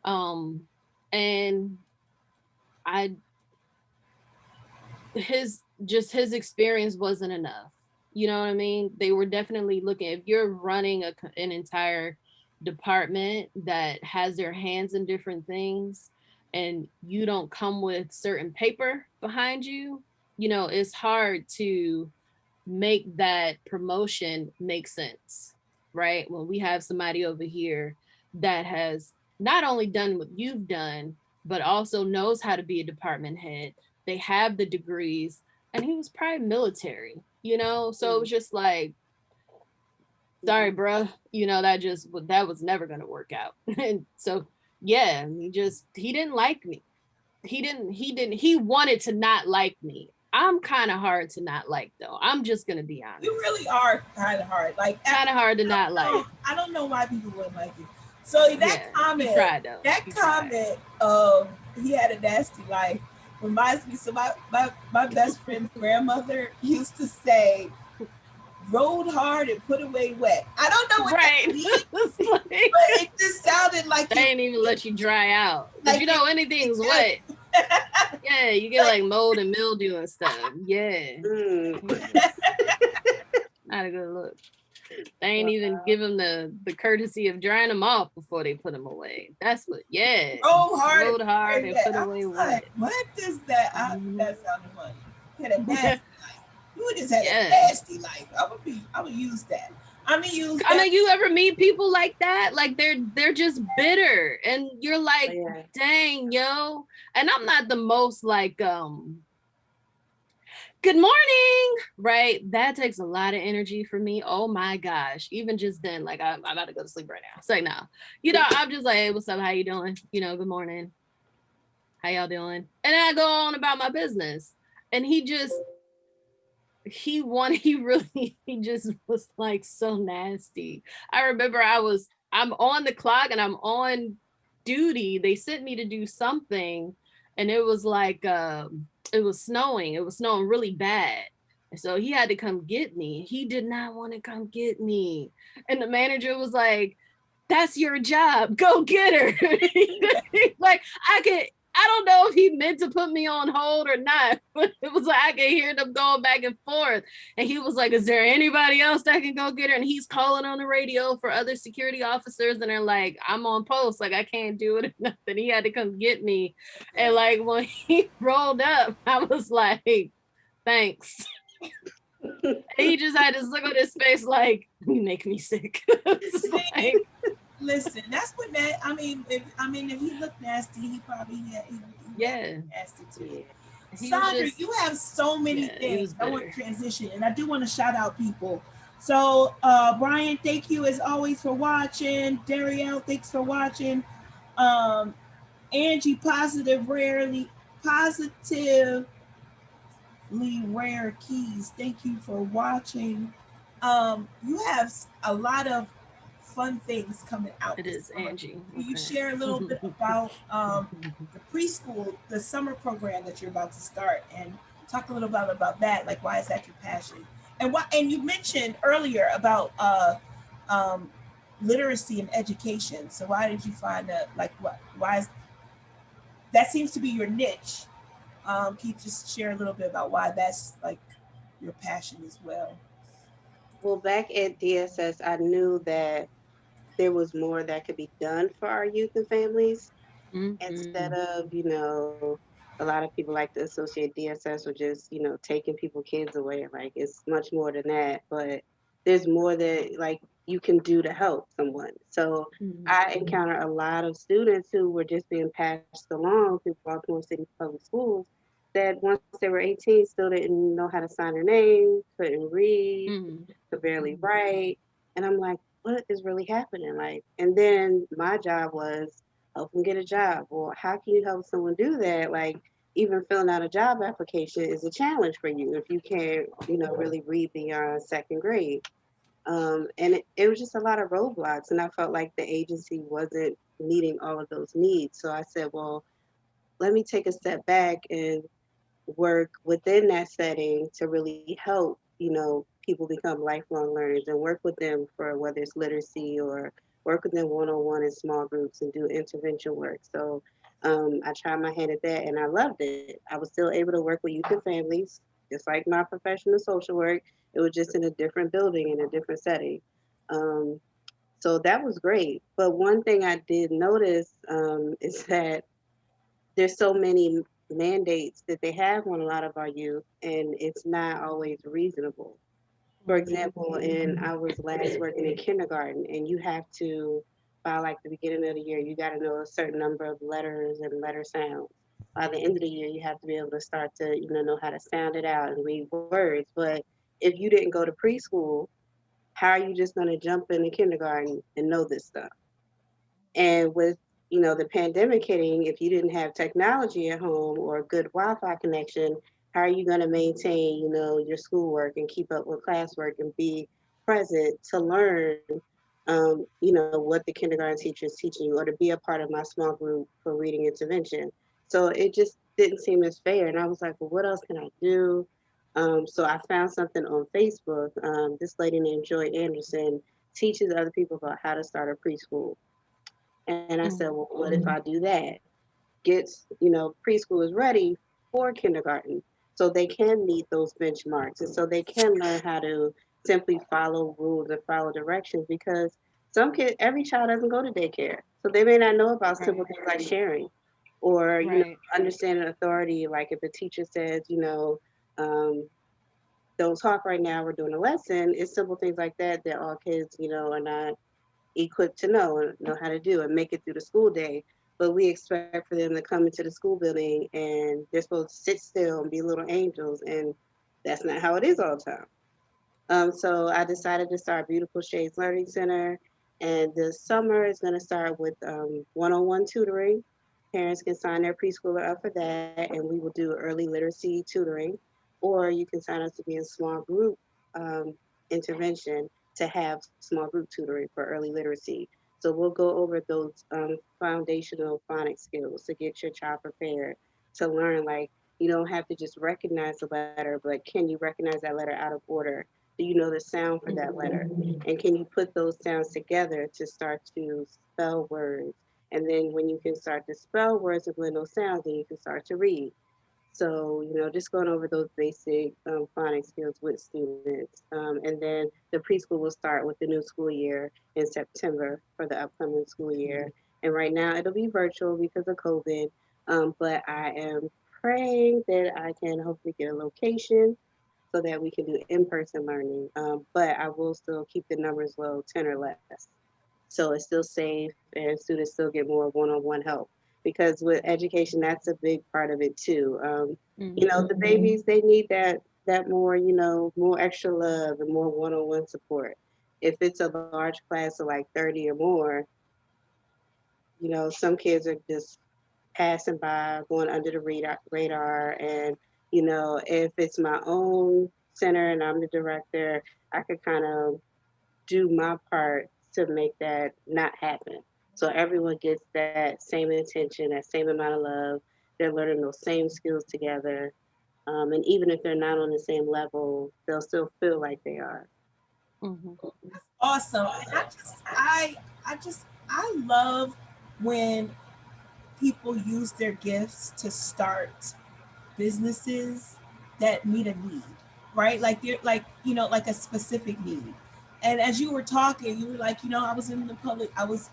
Um, and I his experience wasn't enough. You know what I mean? They were definitely looking, if you're running an entire department that has their hands in different things and you don't come with certain paper behind you, it's hard to make that promotion make sense, right? When we have somebody over here that has not only done what you've done, but also knows how to be a department head. They have the degrees, and he was probably military, so it was just like, sorry, bruh, that was never gonna work out. And so yeah, he didn't like me. He wanted to not like me. I'm kind of hard to not like though. I'm just gonna be honest. you really are kind of hard. Like Kind of hard to not like. I don't know why people wouldn't like you. So that comment, of he had a nasty life reminds me. So my best friend's grandmother used to say, "Rode hard and put away wet." I don't know what that means, but it just sounded like they ain't even let you dry out. Like anything's wet. Yeah, you get like mold and mildew and stuff. Yeah. Not a good look. They ain't even Wow. give them the courtesy of drying them off before they put them away. That's what, yeah. Roll hard Rode hard and and that. put I away was what? like, what is that? Mhm. That sounded funny. Had a nasty life. You just had a Yeah. nasty life. I would use that. I'm gonna use I that. mean, you ever meet people like that? Like they're just bitter, and you're Oh, like, yeah. dang, yo. And I'm not the most like good morning, right? That takes a lot of energy for me. Oh my gosh. Even just then, like I'm about to go to sleep right now. It's like, no, I'm just like, hey, what's up? How you doing? Good morning. How y'all doing? And then I go on about my business. And he just was like so nasty. I remember I'm on the clock and I'm on duty. They sent me to do something, and it was like it was snowing. It was snowing really bad. And so he had to come get me. He did not want to come get me. And the manager was like, that's your job. Go get her. Like I don't know if he meant to put me on hold or not, but it was like I could hear them going back and forth. And he was like, is there anybody else that can go get her? And he's calling on the radio for other security officers, and they're like, I'm on post, like I can't do it or nothing. He had to come get me. And like when he rolled up, I was like, thanks. And he just had this look on his face like, you make me sick. It's See, like, listen, that's what that. If he looked nasty, he probably he yeah. nasty too. Yeah. He was Sandra, just, you have so many yeah, he things. was I want bitter. to transition, and I do want to shout out people. So, Brian, thank you as always for watching. Darielle, thanks for watching. Um, Angie, positively rare keys. Thank you for watching. You have a lot of fun things coming out It this is summer. Angie. Can you Okay. share a little bit about the preschool, the summer program that you're about to start, and talk a little bit about that? Like, why is that your passion? And why? And you mentioned earlier about um, literacy and education. So why did you find that? Like, what? Why is that seems to be your niche? Can you just share a little bit about why that's like your passion as well? Well, back at DSS, I knew that there was more that could be done for our youth and families instead Mm-hmm. of, a lot of people like to associate DSS with just, taking people kids away. Like it's much more than that, but there's more that like you can do to help someone. So I Mm-hmm. encounter a lot of students who were just being passed along through Baltimore City Public Schools that once they were 18 still didn't know how to sign their name, couldn't read, Mm-hmm. could barely write. And I'm like, what is really happening? Like, and then my job was help them get a job. Well, how can you help someone do that? Like, even filling out a job application is a challenge for you if you can't, really read beyond second grade. And it was just a lot of roadblocks, and I felt like the agency wasn't meeting all of those needs. So I said, well, let me take a step back and work within that setting to really help, people become lifelong learners and work with them for whether it's literacy or work with them one-on-one in small groups and do intervention work. So I tried my hand at that and I loved it. I was still able to work with youth and families, just like my professional social work. It was just in a different building in a different setting. Um, so that was great. But one thing I did notice is that there's so many mandates that they have on a lot of our youth, and it's not always reasonable. For example, and I was last working in kindergarten, and you have to, by like the beginning of the year, you got to know a certain number of letters and letter sounds. By the end of the year, you have to be able to start to, know how to sound it out and read words. But if you didn't go to preschool, how are you just going to jump into kindergarten and know this stuff? And with the pandemic hitting, if you didn't have technology at home or a good Wi-Fi connection, how are you going to maintain, your schoolwork and keep up with classwork and be present to learn, what the kindergarten teacher is teaching you, or to be a part of my small group for reading intervention. So it just didn't seem as fair. And I was like, well, what else can I do? So I found something on Facebook. This lady named Joy Anderson teaches other people about how to start a preschool. And I said, well, what if I do that? Gets, preschool is ready for kindergarten. So they can meet those benchmarks. And so they can learn how to simply follow rules and follow directions, because some kids, every child doesn't go to daycare, so they may not know about simple Right. things like sharing, or Right. understanding authority. Like if the teacher says, um, don't talk right now, we're doing a lesson. It's simple things like that that all kids, are not equipped to know how to do and make it through the school day. But we expect for them to come into the school building and they're supposed to sit still and be little angels, and that's not how it is all the time. So I decided to start Beautiful Shades Learning Center, and this summer is going to start with one-on-one tutoring. Parents can sign their preschooler up for that, and we will do early literacy tutoring, or you can sign up to be in small group um, intervention to have small group tutoring for early literacy. So we'll go over those foundational phonics skills to get your child prepared to learn. Like, you don't have to just recognize the letter, but can you recognize that letter out of order? Do you know the sound for that letter? And can you put those sounds together to start to spell words? And then when you can start to spell words and blend those sounds, then you can start to read. So, just going over those basic phonics skills with students. And then the preschool will start with the new school year in September for the upcoming school year. And right now it'll be virtual because of COVID. But I am praying that I can hopefully get a location so that we can do in-person learning. But I will still keep the numbers low, 10 or less. So it's still safe and students still get more one-on-one help. Because with education, that's a big part of it too. The Mm-hmm. babies, they need that more, more extra love and more one-on-one support. If it's a large class of like 30 or more, some kids are just passing by, going under the radar. And, if it's my own center and I'm the director, I could kind of do my part to make that not happen. So everyone gets that same attention, that same amount of love. They're learning those same skills together. And even if they're not on the same level, they'll still feel like they are. Mm-hmm. Awesome. And I love when people use their gifts to start businesses that meet a need, right? Like they're like, like a specific need. And as you were talking, you were like, I was in the public, I was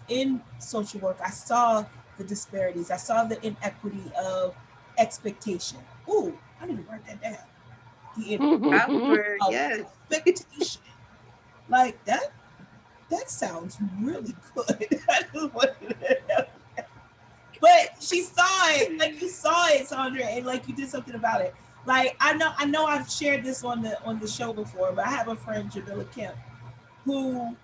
in social work. I saw the disparities. I saw the inequity of expectation. Ooh, I need to write that down. The inequity Outward, of yes. expectation. Like that sounds really good. I just wanted to know. But she saw it, like you saw it, Sandra, and like you did something about it. Like I know I've shared this on the show before, but I have a friend, Jamila Kemp, who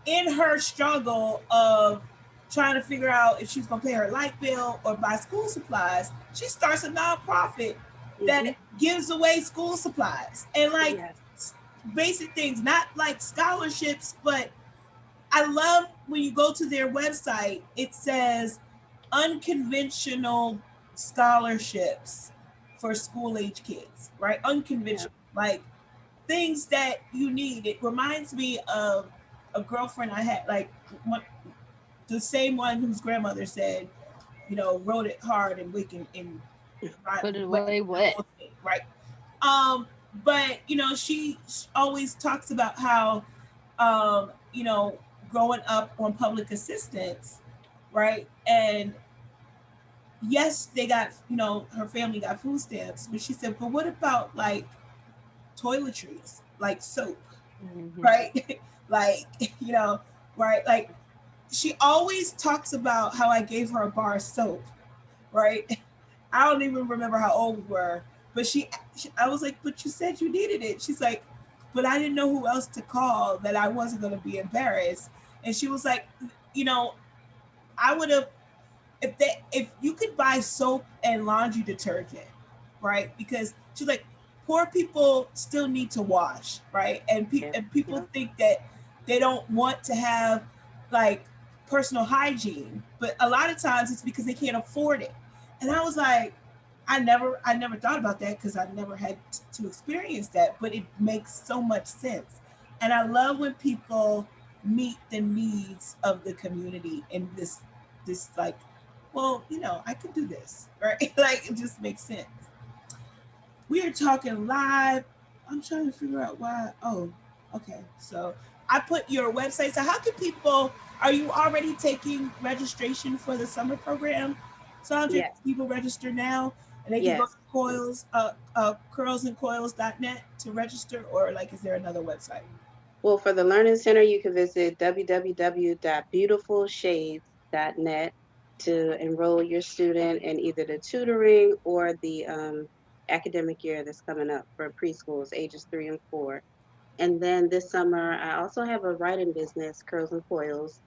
in her struggle of trying to figure out if she's gonna pay her light bill or buy school supplies, she starts a nonprofit that Hmm. gives away school supplies and like Yes. basic things, not like scholarships, but I love when you go to their website, it says unconventional scholarships for school age kids, right? Yeah. Unconventional, like things that you need. It reminds me of a girlfriend I had, like one, the same one whose grandmother said, wrote it hard and wicked and Put it but away the wet. whole thing, right? But she always talks about how, um, you know, growing up on public assistance, right? And yes, they got, her family got food stamps, but she said, but what about like toiletries, like soap, Mm-hmm. right? Like, right? Like she always talks about how I gave her a bar of soap, right? I don't even remember how old we were, but I was like, but you said you needed it. She's like, but I didn't know who else to call that I wasn't going to be embarrassed. And she was like, you know, I would have if you could buy soap and laundry detergent, right? Because she's like, poor people still need to wash, right? And Yeah. and people Yeah. think that they don't want to have like personal hygiene, but a lot of times it's because they can't afford it. And I was like, I never thought about that because I never had to experience that, but it makes so much sense. And I love when people meet the needs of the community in this like, well, I could do this, right? Like it just makes sense. We are talking live I'm trying to figure out why. Oh, okay. So I put your website. So how can people? Are you already taking registration for the summer program? Sandra, Yes, people register now, and they can go to yes. curlsandcoils.net to register, or like, is there another website? Well, for the Learning Center, you can visit www.beautifulshades.net to enroll your student in either the tutoring or the academic year that's coming up for preschools, ages 3 and 4. And then this summer, I also have a writing business, Curls and Coils,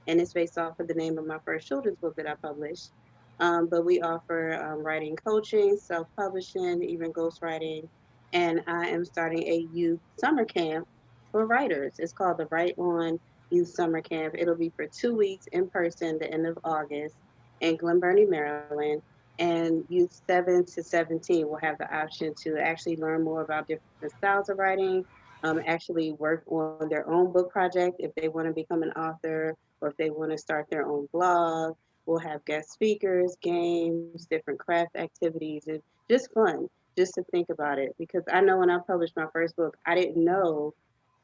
and it's based off of the name of my first children's book that I published. But we offer writing coaching, self publishing, even ghostwriting. And I am starting a youth summer camp for writers. It's called the Write On Youth Summer Camp. It'll be for 2 weeks in person, the end of August in Glen Burnie, Maryland. And youth 7 to 17 will have the option to actually learn more about different styles of writing, actually work on their own book project if they want to become an author or if they want to start their own blog. We'll have guest speakers, games, different craft activities, and just fun just to think about it. Because I know when I published my first book, I didn't know,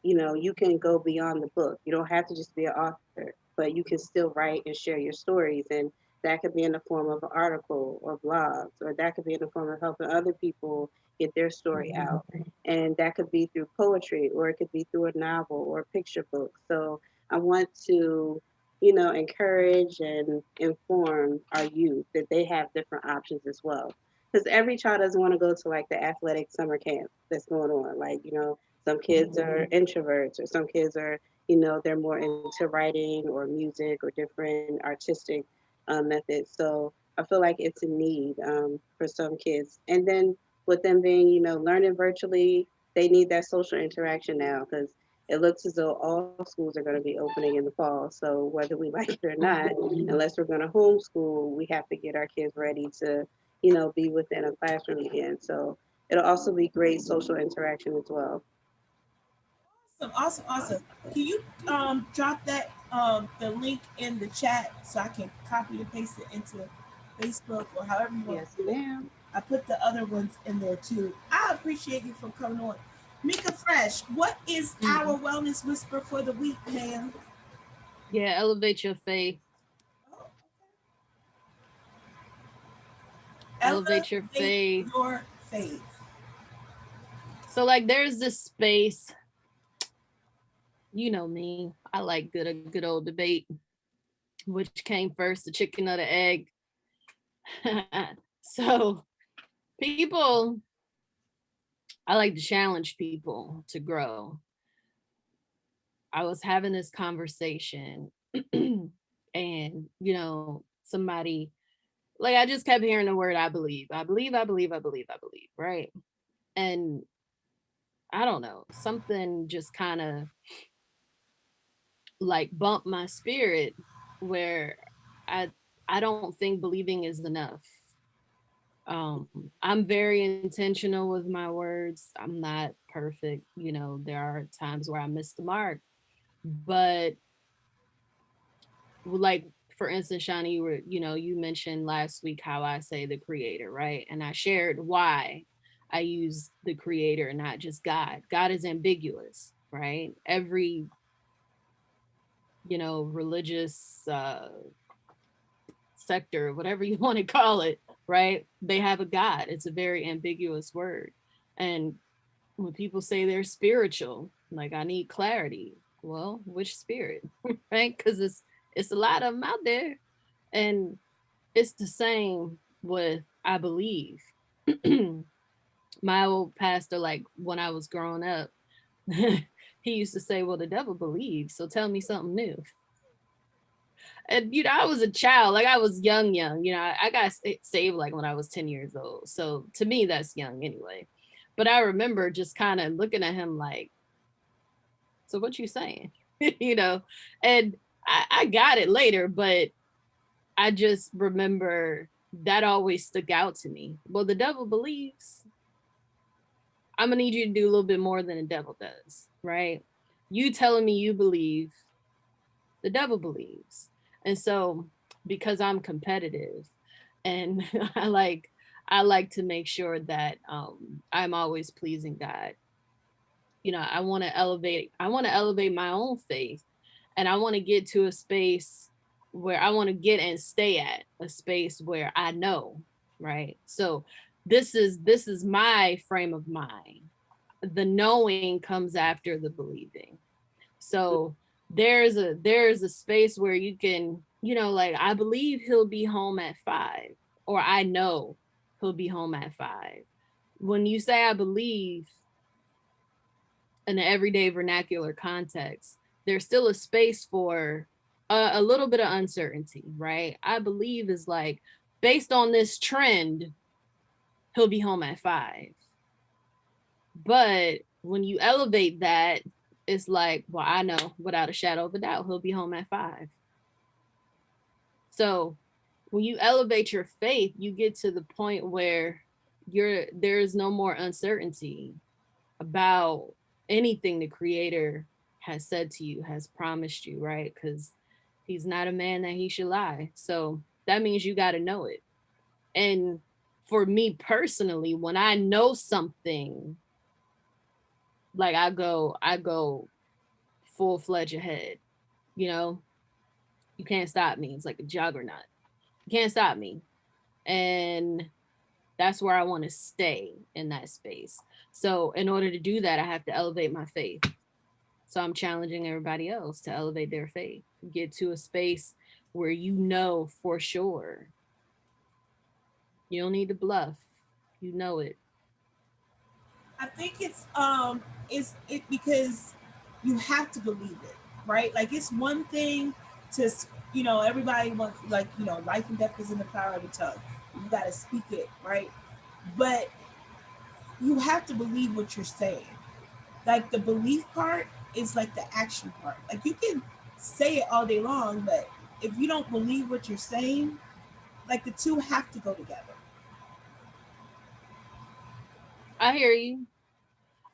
you can go beyond the book. You don't have to just be an author, but you can still write and share your stories. And that could be in the form of an article or blogs, or that could be in the form of helping other people get their story out. And that could be through poetry, or it could be through a novel or a picture book. So I want to, encourage and inform our youth that they have different options as well. Because every child doesn't want to go to like the athletic summer camp that's going on. Like, some kids are introverts, or some kids are, they're more into writing or music or different artistic methods. So I feel like it's a need for some kids. And then with them being, learning virtually, they need that social interaction now because it looks as though all schools are going to be opening in the fall. So whether we like it or not, unless we're going to homeschool, we have to get our kids ready to, be within a classroom again. So it'll also be great social interaction as well. Awesome, awesome, awesome. Can you drop that the link in the chat so I can copy and paste it into Facebook or however you want Yes, to do it? ma'am. I put the other ones in there too. I appreciate you for coming on. Mika Fresh, what is our Mhm. wellness whisper for the week, ma'am? Yeah, elevate your faith. Oh, Elevate your elevate faith. your faith. So like there's this space, you know me. I like a good old debate. Which came first, the chicken or the egg? So people, I like to challenge people to grow. I was having this conversation and somebody, like, I just kept hearing the word I believe. I believe, I believe, I believe, I believe, right? And I don't know, something just kind of like bumped my spirit where I I don't think believing is enough. I'm very intentional with my words. I'm not perfect, there are times where I miss the mark, but like for instance, Shani, you mentioned last week how I say the creator, right? And I shared why I use the creator, not just God. God is ambiguous, right? Every, religious sector, whatever you want to call it, right? They have a God. It's a very ambiguous word. And when people say they're spiritual, like I need clarity. Well, which spirit, right? Because it's a lot of them out there, and it's the same with I believe. My old pastor, like when I was growing up, he used to say, "Well, the devil believes, so tell me something new." And I was a child, like I was young. I got saved like when I was 10 years old, so to me that's young anyway. But I remember just kind of looking at him like, so what you saying? you know, and I got it later, but I just remember that always stuck out to me. Well, the devil believes. I'm gonna need you to do a little bit more than the devil does, right? You telling me you believe, the devil believes. And so because I'm competitive and I like to make sure that I'm always pleasing God. I want to elevate my own faith, and I want to get to a space where I want to get and stay at a space where I know, right? So this is my frame of mind. The knowing comes after the believing. So there's a space where you can, like, I believe he'll be home at 5, or I know he'll be home at 5. When you say I believe in the everyday vernacular context, there's still a space for a little bit of uncertainty, right? I believe is like, based on this trend, he'll be home at 5. But when you elevate that, it's like, well, I know without a shadow of a doubt he'll be home at 5. So when you elevate your faith, you get to the point where there's no more uncertainty about anything the creator has said to you, has promised you, right? Because he's not a man that he should lie. So that means you got to know it. And for me personally, when I know something, like I go full-fledged ahead. You can't stop me. It's like a juggernaut. You can't stop me. And that's where I want to stay, in that space. So in order to do that, I have to elevate my faith. So I'm challenging everybody else to elevate their faith, get to a space where you know for sure. You don't need to bluff. You know it. I think it's because you have to believe it, right? Like it's one thing to everybody wants, like, life and death is in the power of the tongue. You got to speak it, right? But you have to believe what you're saying. Like the belief part is like the action part. Like you can say it all day long, but if you don't believe what you're saying, like the two have to go together. I hear you.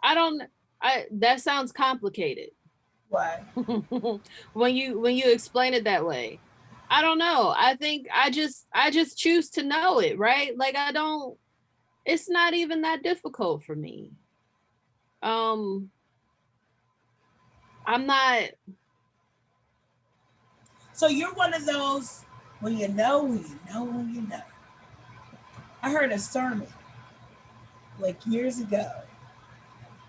I don't I that sounds complicated. Why? when you explain it that way. I don't know. I think I just choose to know it, right? Like I don't it's not even that difficult for me. Um I'm not. So you're one of those when you know, when you know, when you know. I heard a sermon like years ago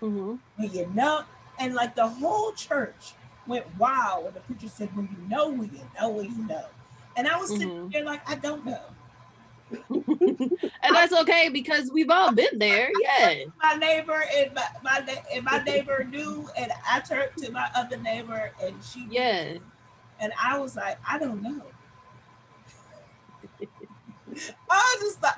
Mhm. when you know, and like the whole church went wow when the preacher said, when you know, when you know, when you know. And I was sitting Mhm. there like, I don't know. And that's okay because we've all been there. Yeah. My neighbor and my neighbor knew, and I turned to my other neighbor and she knew, Yeah. and I was like, I don't know. I was just like,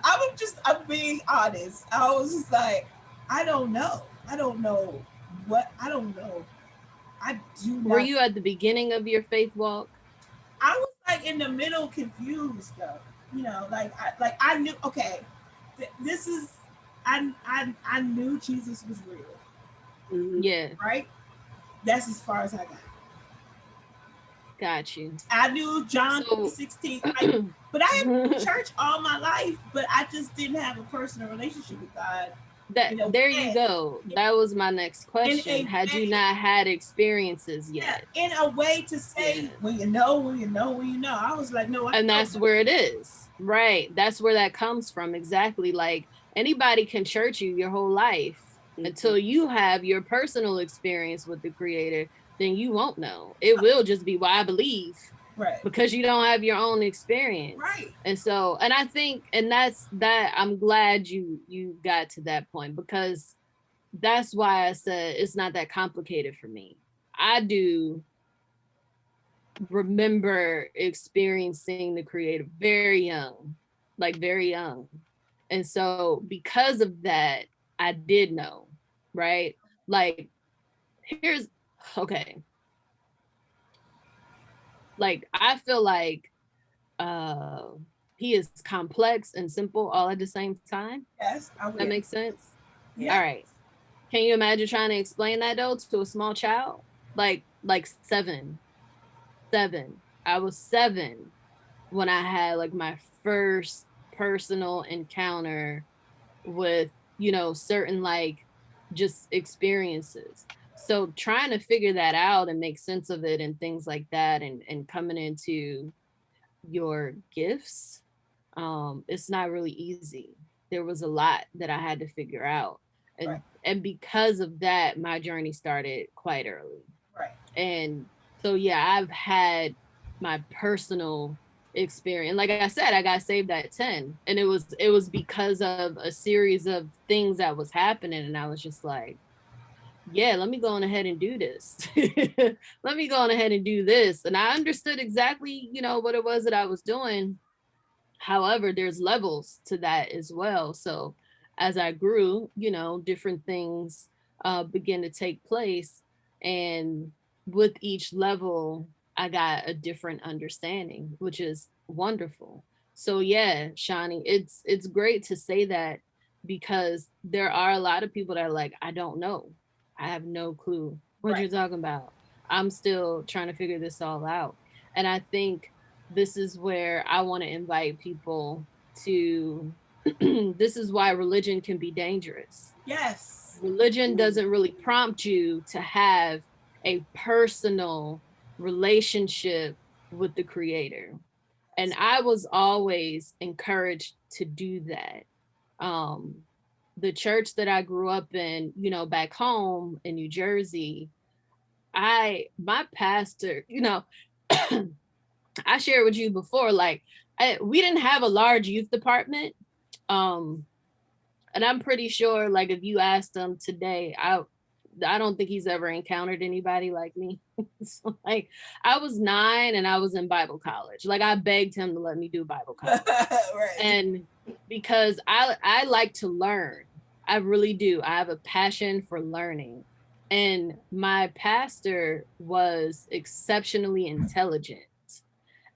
I'm being honest. I was just like, I don't know. I don't know I don't know. I do Were not. you at the beginning of your faith walk? I was like in the middle, confused though. I knew. Okay, this is. I knew Jesus was real, Mhm. Yeah. right? That's as far as I got. Got you. I knew John So 16. But I have been in church all my life, but I just didn't have a personal relationship with God that in a there you way. go. That was my next In question. a Had you way, not had experiences yeah, yet? in a way to say, Yeah. when you know, when you know, when you know. I was like, no, I And don't that's know. where it is. Right. That's where that comes from. Exactly. Like anybody can church you your whole life Mhm. until you have your personal experience with the creator, then you won't know. It will just be, well, I believe, Right, because you don't have your own experience. right. And so, and I think, and that's that, I'm glad you got to that point, because that's why I said it's not that complicated for me. I do remember experiencing the creator very young, like very young. And so because of that, I did know, right? Like, here's okay. Like I feel like uh he is complex and simple all at the same time. Yes, I That will. makes sense. All Yeah. right. Can you imagine trying to explain that though to a small child? Like 7. 7. I was 7 when I had like my first personal encounter with, certain like just experiences. So trying to figure that out and make sense of it and things like that, and coming into your gifts, it's not really easy. There was a lot that I had to figure out. Right. And because of that, my journey started quite early. Right. And so yeah, I've had my personal experience. Like I said, I got saved at 10, and it was because of a series of things that was happening, and I was just like, yeah, let me go on ahead and do this. Let me go on ahead and do this. And I understood exactly, what it was that I was doing. However, there's levels to that as well. So as I grew, different things begin to take place. And with each level, I got a different understanding, which is wonderful. So yeah, Shani, it's great to say that, because there are a lot of people that are like, I don't know. I have no clue what Right. you're talking about. I'm still trying to figure this all out. And I think this is where I want to invite people to this is why religion can be dangerous. Yes. Religion doesn't really prompt you to have a personal relationship with the creator. And I was always encouraged to do that. Um, the church that I grew up in, back home in New Jersey, my pastor, I shared with you before, like we didn't have a large youth department. Um, and I'm pretty sure, like, if you asked him today, I don't think he's ever encountered anybody like me. So, like, I was 9 and I was in Bible college. Like, I begged him to let me do Bible college. Right. And because I like to learn. I really do. I have a passion for learning. And my pastor was exceptionally intelligent.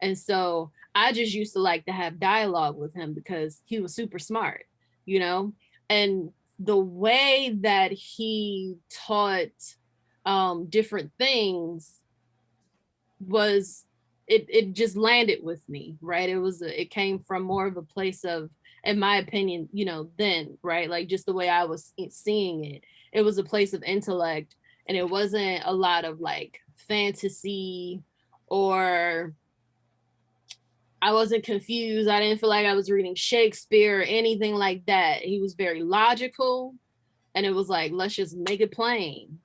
And so I just used to like to have dialogue with him because he was super smart, you know? And the way that he taught different things was, it just landed with me, right? It came from more of a place of, in my opinion, then, right? Like, just the way I was seeing it, it was a place of intellect, and it wasn't a lot of like fantasy, or I wasn't confused. I didn't feel like I was reading Shakespeare or anything like that. He was very logical, and it was like, let's just make it plain.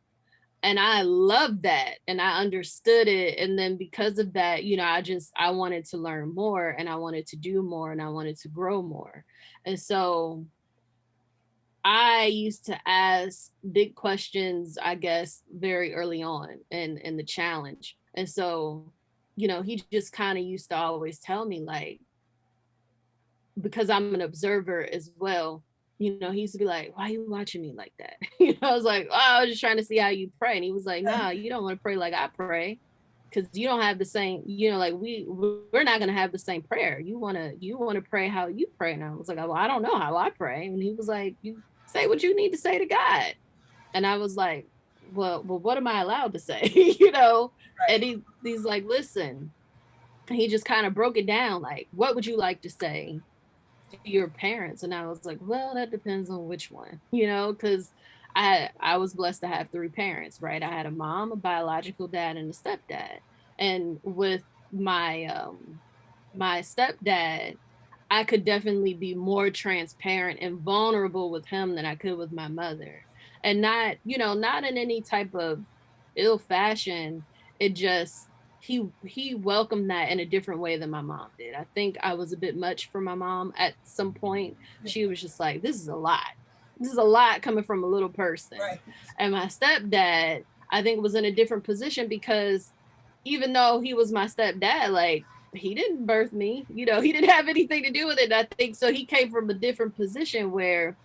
And I loved that, and I understood it. And then because of that, I wanted to learn more, and I wanted to do more, and I wanted to grow more. And so I used to ask big questions, I guess, very early on in the challenge. And so, he just kind of used to always tell me, like, because I'm an observer as well, he used to be like, why are you watching me like that? I was like, oh, I was just trying to see how you pray. And he was like, nah, you don't want to pray like I pray, because you don't have the same, like we're not going to have the same prayer. You want to pray how you pray. And I was like, well, I don't know how I pray. And he was like, you say what you need to say to God. And I was like, well, what am I allowed to say? Right. And he's like, listen. He just kind of broke it down, like, what would you like to say to your parents? And I was like, well, that depends on which one, because I was blessed to have 3 parents, right? I had a mom, a biological dad, and a stepdad. And with my stepdad, I could definitely be more transparent and vulnerable with him than I could with my mother. And not in any type of ill fashion. It just, he welcomed that in a different way than my mom did. I think I was a bit much for my mom at some point. She was just like, this is a lot. This is a lot coming from a little person. Right. And my stepdad, I think, was in a different position, because even though he was my stepdad, like, he didn't birth me, he didn't have anything to do with it. And I think so he came from a different position where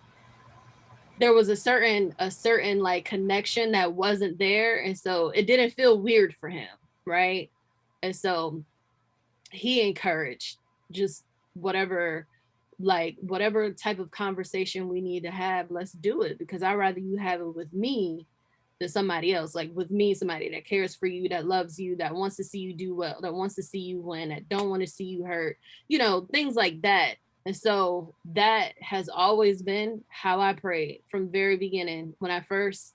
there was a certain like connection that wasn't there. And so it didn't feel weird for him, right? And so he encouraged just whatever, like, whatever type of conversation we need to have, let's do it, because I'd rather you have it with me than somebody else. Like, with me, somebody that cares for you, that loves you, that wants to see you do well, that wants to see you win, that don't want to see you hurt, things like that. And so that has always been how I prayed from very beginning. When I first,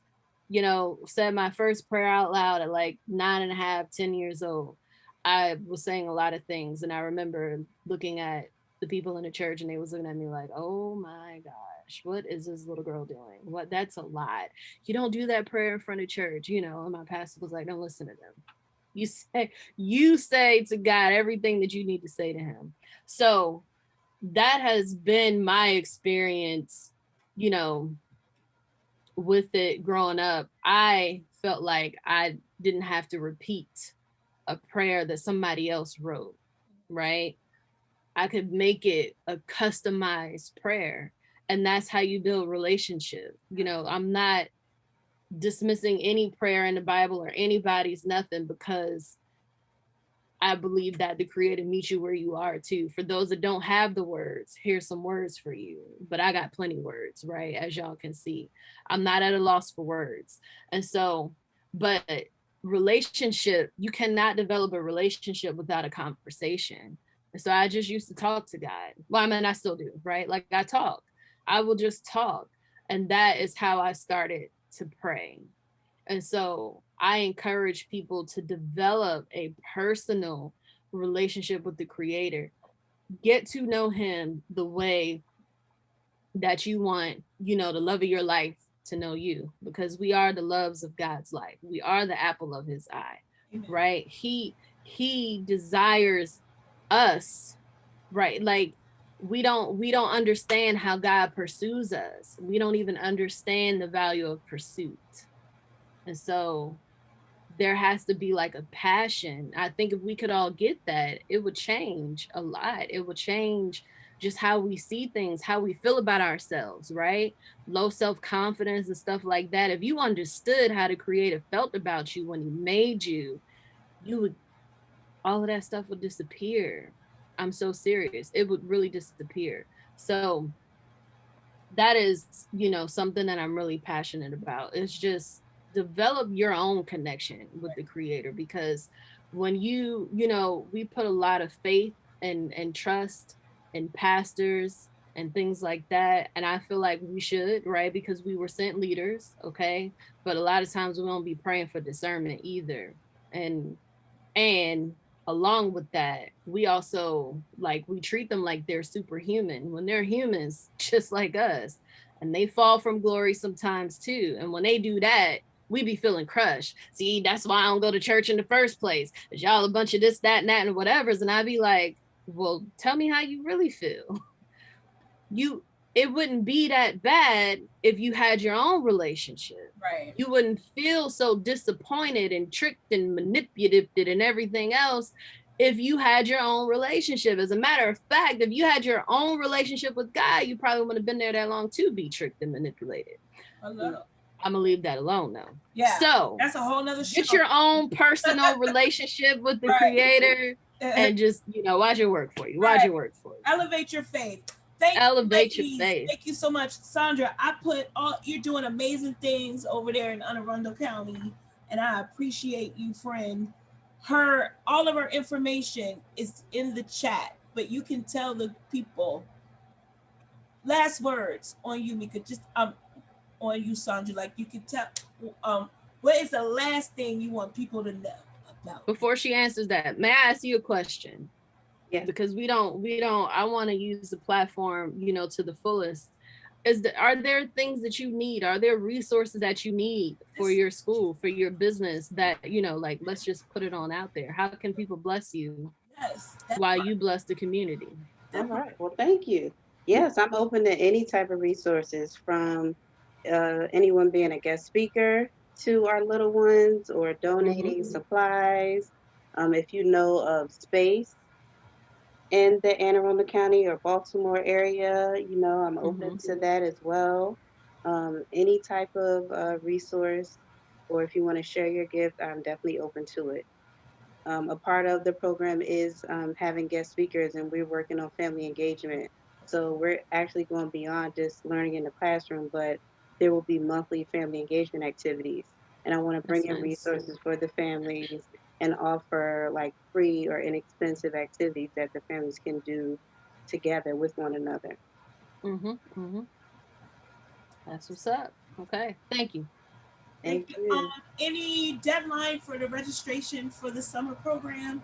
said my first prayer out loud at like 9.5, 10 years old, I was saying a lot of things. And I remember looking at the people in the church and they was looking at me like, oh my gosh, what is this little girl doing? What, that's a lot. You don't do that prayer in front of church, and my pastor was like, don't listen to them. You say to God everything that you need to say to him. So that has been my experience, you know, with it growing up. I felt like I didn't have to repeat a prayer that somebody else wrote, right? I could make it a customized prayer. And that's how you build relationship. I'm not dismissing any prayer in the Bible or anybody's nothing, because I believe that the creator meets you where you are too. For those that don't have the words, here's some words for you. But I got plenty words, right? As y'all can see, I'm not at a loss for words. And so, but relationship, you cannot develop a relationship without a conversation. And so I just used to talk to God. Well, I mean, I still do, right? Like I talk. I will just talk. And that is how I started to pray. And so I encourage people to develop a personal relationship with the creator. Get to know him the way that you want, the love of your life to know you, because we are the loves of God's life. We are the apple of his eye, Amen. right? He desires us, right? Like we don't understand how God pursues us. We don't even understand the value of pursuit. And so there has to be like a passion. I think if we could all get that, it would change a lot. It would change just how we see things, how we feel about ourselves, right? Low self-confidence and stuff like that. If you understood how the creator felt about you when he made you, you would, all of that stuff would disappear. I'm so serious. It would really disappear. So that is, something that I'm really passionate about. It's just develop your own connection with the creator, because when we put a lot of faith and trust in pastors and things like that. And I feel like we should, right? Because we were sent leaders, okay? But a lot of times we won't be praying for discernment either. And along with that, we also we treat them like they're superhuman when they're humans just like us. And they fall from glory sometimes too. And when they do that, we be feeling crushed. See, that's why I don't go to church in the first place. Cause y'all a bunch of this, that, and that, and whatever's. And I'd be like, well, tell me how you really feel. you it wouldn't be that bad if you had your own relationship. Right. You wouldn't feel so disappointed and tricked and manipulated and everything else if you had your own relationship. As a matter of fact, if you had your own relationship with God, you probably wouldn't have been there that long to be tricked and manipulated. Hello. I'm gonna leave that alone though. Yeah. So that's a whole nother show. Get your own personal relationship with the creator and just, watch it work for you. Watch it work for you. Elevate your faith. Elevate your faith. Thank you so much, Sandra. You're doing amazing things over there in Anne Arundel County, and I appreciate you, friend. All of her information is in the chat, but you can tell the people last words on you, Mika. Just on you, Sandra. Like you can tell. What is the last thing you want people to know about? Before she answers that, may I ask you a question? Yes. Because we don't. I want to use the platform, to the fullest. Are there things that you need? Are there resources that you need for your school, for your business that, let's just put it on out there. How can people bless you while you bless the community? All right. Well, thank you. Yes, I'm open to any type of resources, from anyone being a guest speaker to our little ones, or donating supplies. If you know of space in the Anne Arundel County or Baltimore area, I'm open to that as well. Any type of resource, or if you want to share your gift, I'm definitely open to it. A part of the program is having guest speakers, and we're working on family engagement. So we're actually going beyond just learning in the classroom, but there will be monthly family engagement activities. And I want to bring in resources for the families and offer like free or inexpensive activities that the families can do together with one another. That's what's up. Okay, thank you. Thank Thank you. you. Any deadline for the registration for the summer program?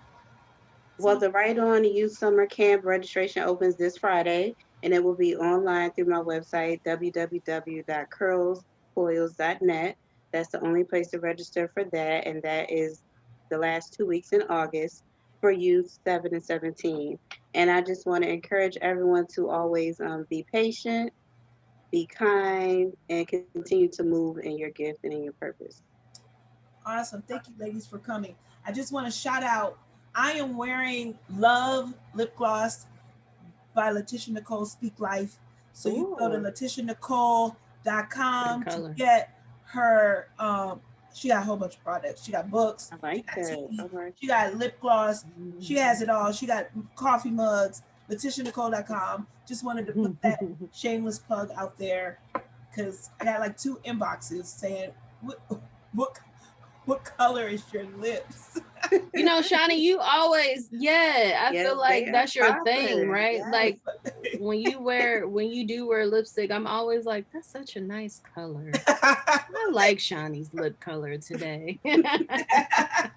Well, the Right On Youth Summer Camp registration opens this Friday, and it will be online through my website, www.curlscoils.net. That's the only place to register for that, and that is the last 2 weeks in August for youth 7 and 17. And I just want to encourage everyone to always be patient, be kind, and continue to move in your gift and in your purpose. Awesome. Thank you, ladies, for coming. I just want to shout out, I am wearing Love lip gloss by Letitia Nicole Speak Life. So you can go to Ooh. letitianicole.com Good to color. get her she got a whole bunch of products. She got books, I she like got that. tea, All right. she got lip gloss, she has it all. She got coffee mugs, letitianicole.com. Just wanted to put that shameless plug out there because I got like 2 inboxes saying what what color is your lips? You know, Shani, you always, I Yes, feel they like are that's your thing, popping. right? Yes. Like when you do wear lipstick, I'm always like, that's such a nice color. I like Shani's lip color today. I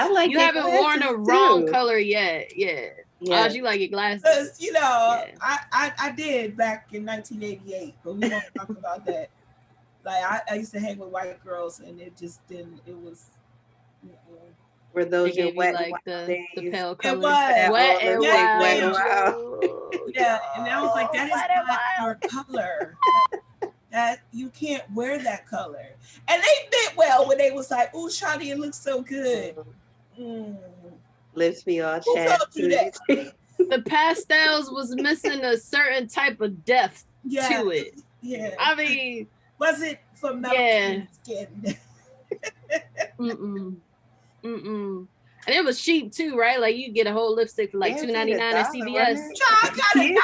like You your haven't worn glasses a wrong too. color yet. Yeah. Oh, Yes. you like your glasses. Because Yeah. I did back in 1988, but we won't talk about that. Like I used to hang with white girls, and it just didn't. It was. Mm-mm. Were They those your gave you wet and like wild the days? pale It colors. For that was. Wet all and Yes, lipstick, wet and ma'am. wild, wild. Joe. Yeah, and I was like, that is Wet and not wild. your color. That you can't wear that color. And they meant well when they was like, "Ooh, Shawty, it looks so good." Mm. Lips be all Who told you chapped. that? The pastels was missing a certain type of depth Yeah, to it. yeah. I mean, Was it for melanated skin? mm-mm, mm-mm. And it was cheap too, right? Like you get a whole lipstick for like Yeah, it was like $2.99 at $1, wasn't CVS. it? I got Yeah.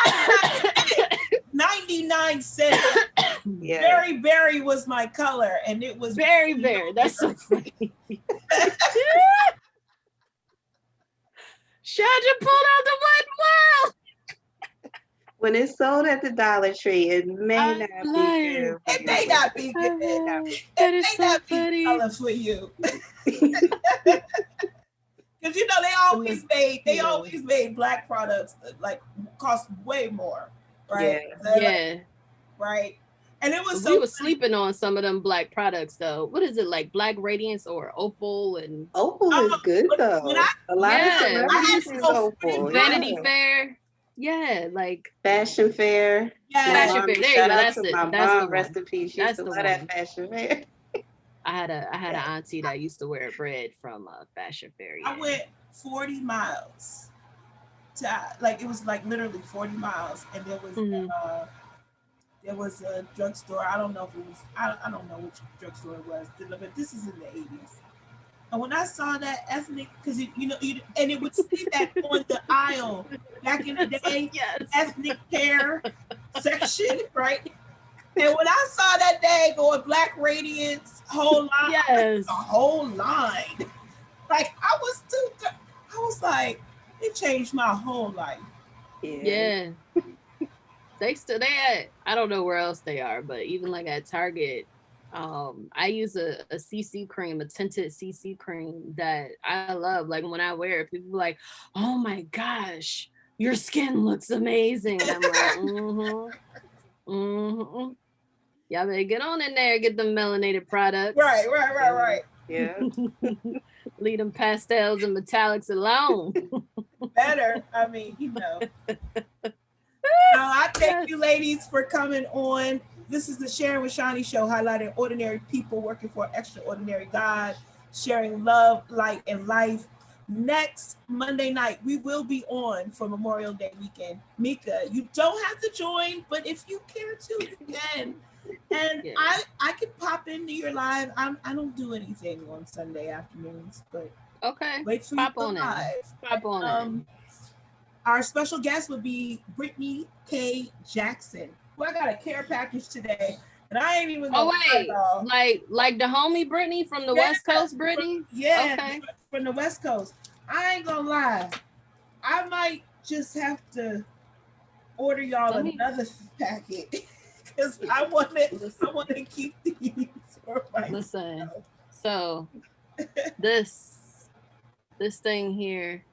it 99 cents. Yeah. Berry berry was my color, and it was Very. That's so funny. Shaja pulled out the wet world. When it's sold at the Dollar Tree, it may not be good. For It you, may but not be good. That It is may so not be funny. color for you. Because they always made black products that like cost way more, right? Yeah. Right. And it was We so were sleeping on some of them black products though. What is it, like Black Radiance or Opal? And Opal is good though. A lot of celebrities use Opal. Vanity Yeah. Fair. Yeah, like Fashion Fair. Yeah. Fashion Fair. There you Shout go. out That's to it. my That's the mom. Rest one. in peace. She That's used to the love one. that Fashion Fair. I had an auntie that used to wear bread from Fashion Fair. Yeah. I went 40 miles to like it was like literally 40 miles, and there was a drugstore. I don't know if it was. I don't know which drugstore it was, but this is in the 80s. And when I saw that ethnic, because and it would say that on the aisle back in the day, ethnic hair section, right? And when I saw that day going Black Radiance whole line, the whole line, like I was like, it changed my whole life. Yeah. They I don't know where else they are, but even like at Target, I use a CC cream, a tinted CC cream that I love. Like when I wear it, people are like, oh my gosh, your skin looks amazing. And I'm like, y'all better get on in there, get them melanated products. Right. Yeah. Leave them pastels and metallics alone. Better. I mean, I thank you ladies for coming on. This is the Sharing with Shani Show, highlighting ordinary people working for an extraordinary God, sharing love, light, and life. Next Monday night, we will be on for Memorial Day weekend. Mika, you don't have to join, but if you care to, you can. And I can pop into your live. I don't do anything on Sunday afternoons, but wait for pop you on live. Pop on Our special guest would be Brittany K. Jackson, who I got a care package today, and I ain't even gonna like the homie Brittany from the West Coast, Brittany? From the West Coast. I ain't gonna lie. I might just have to order y'all another packet because I want to keep these for myself. Listen, so this thing here.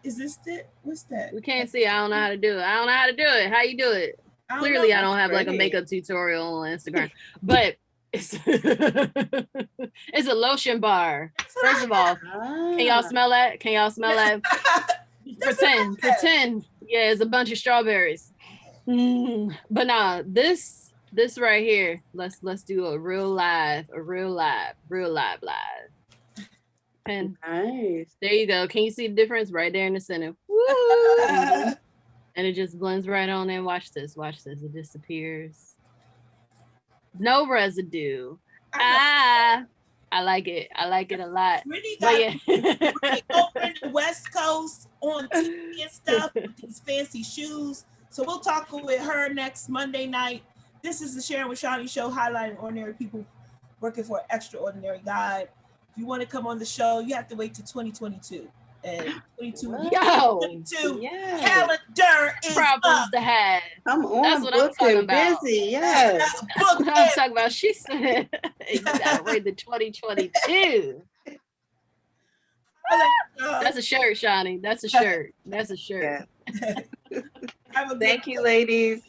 Is this it? What's that? We can't see. I don't know how to do it. How you do it? Clearly, I don't have like a makeup tutorial on Instagram, but it's it's a lotion bar. First of all, can y'all smell that? Pretend. Yeah, it's a bunch of strawberries. But nah, this right here. Let's do a real live. And nice. There you go. Can you see the difference right there in the center? Woo! And it just blends right on in. Watch this. It disappears. No residue. I like it. I like it a lot. Really open the West Coast on TV and stuff with these fancy shoes. So we'll talk with her next Monday night. This is the Sharing with Shani Show, highlighting ordinary people working for an extraordinary God. If you want to come on the show, you have to wait till 2022. And 2022 calendar is problems to have. I'm on. That's what I'm talking about. Busy. Yes. That's what I'm talking about. She said you gotta wait the 2022. That's a shirt, Shani. That's a shirt. Yeah. Thank you, ladies.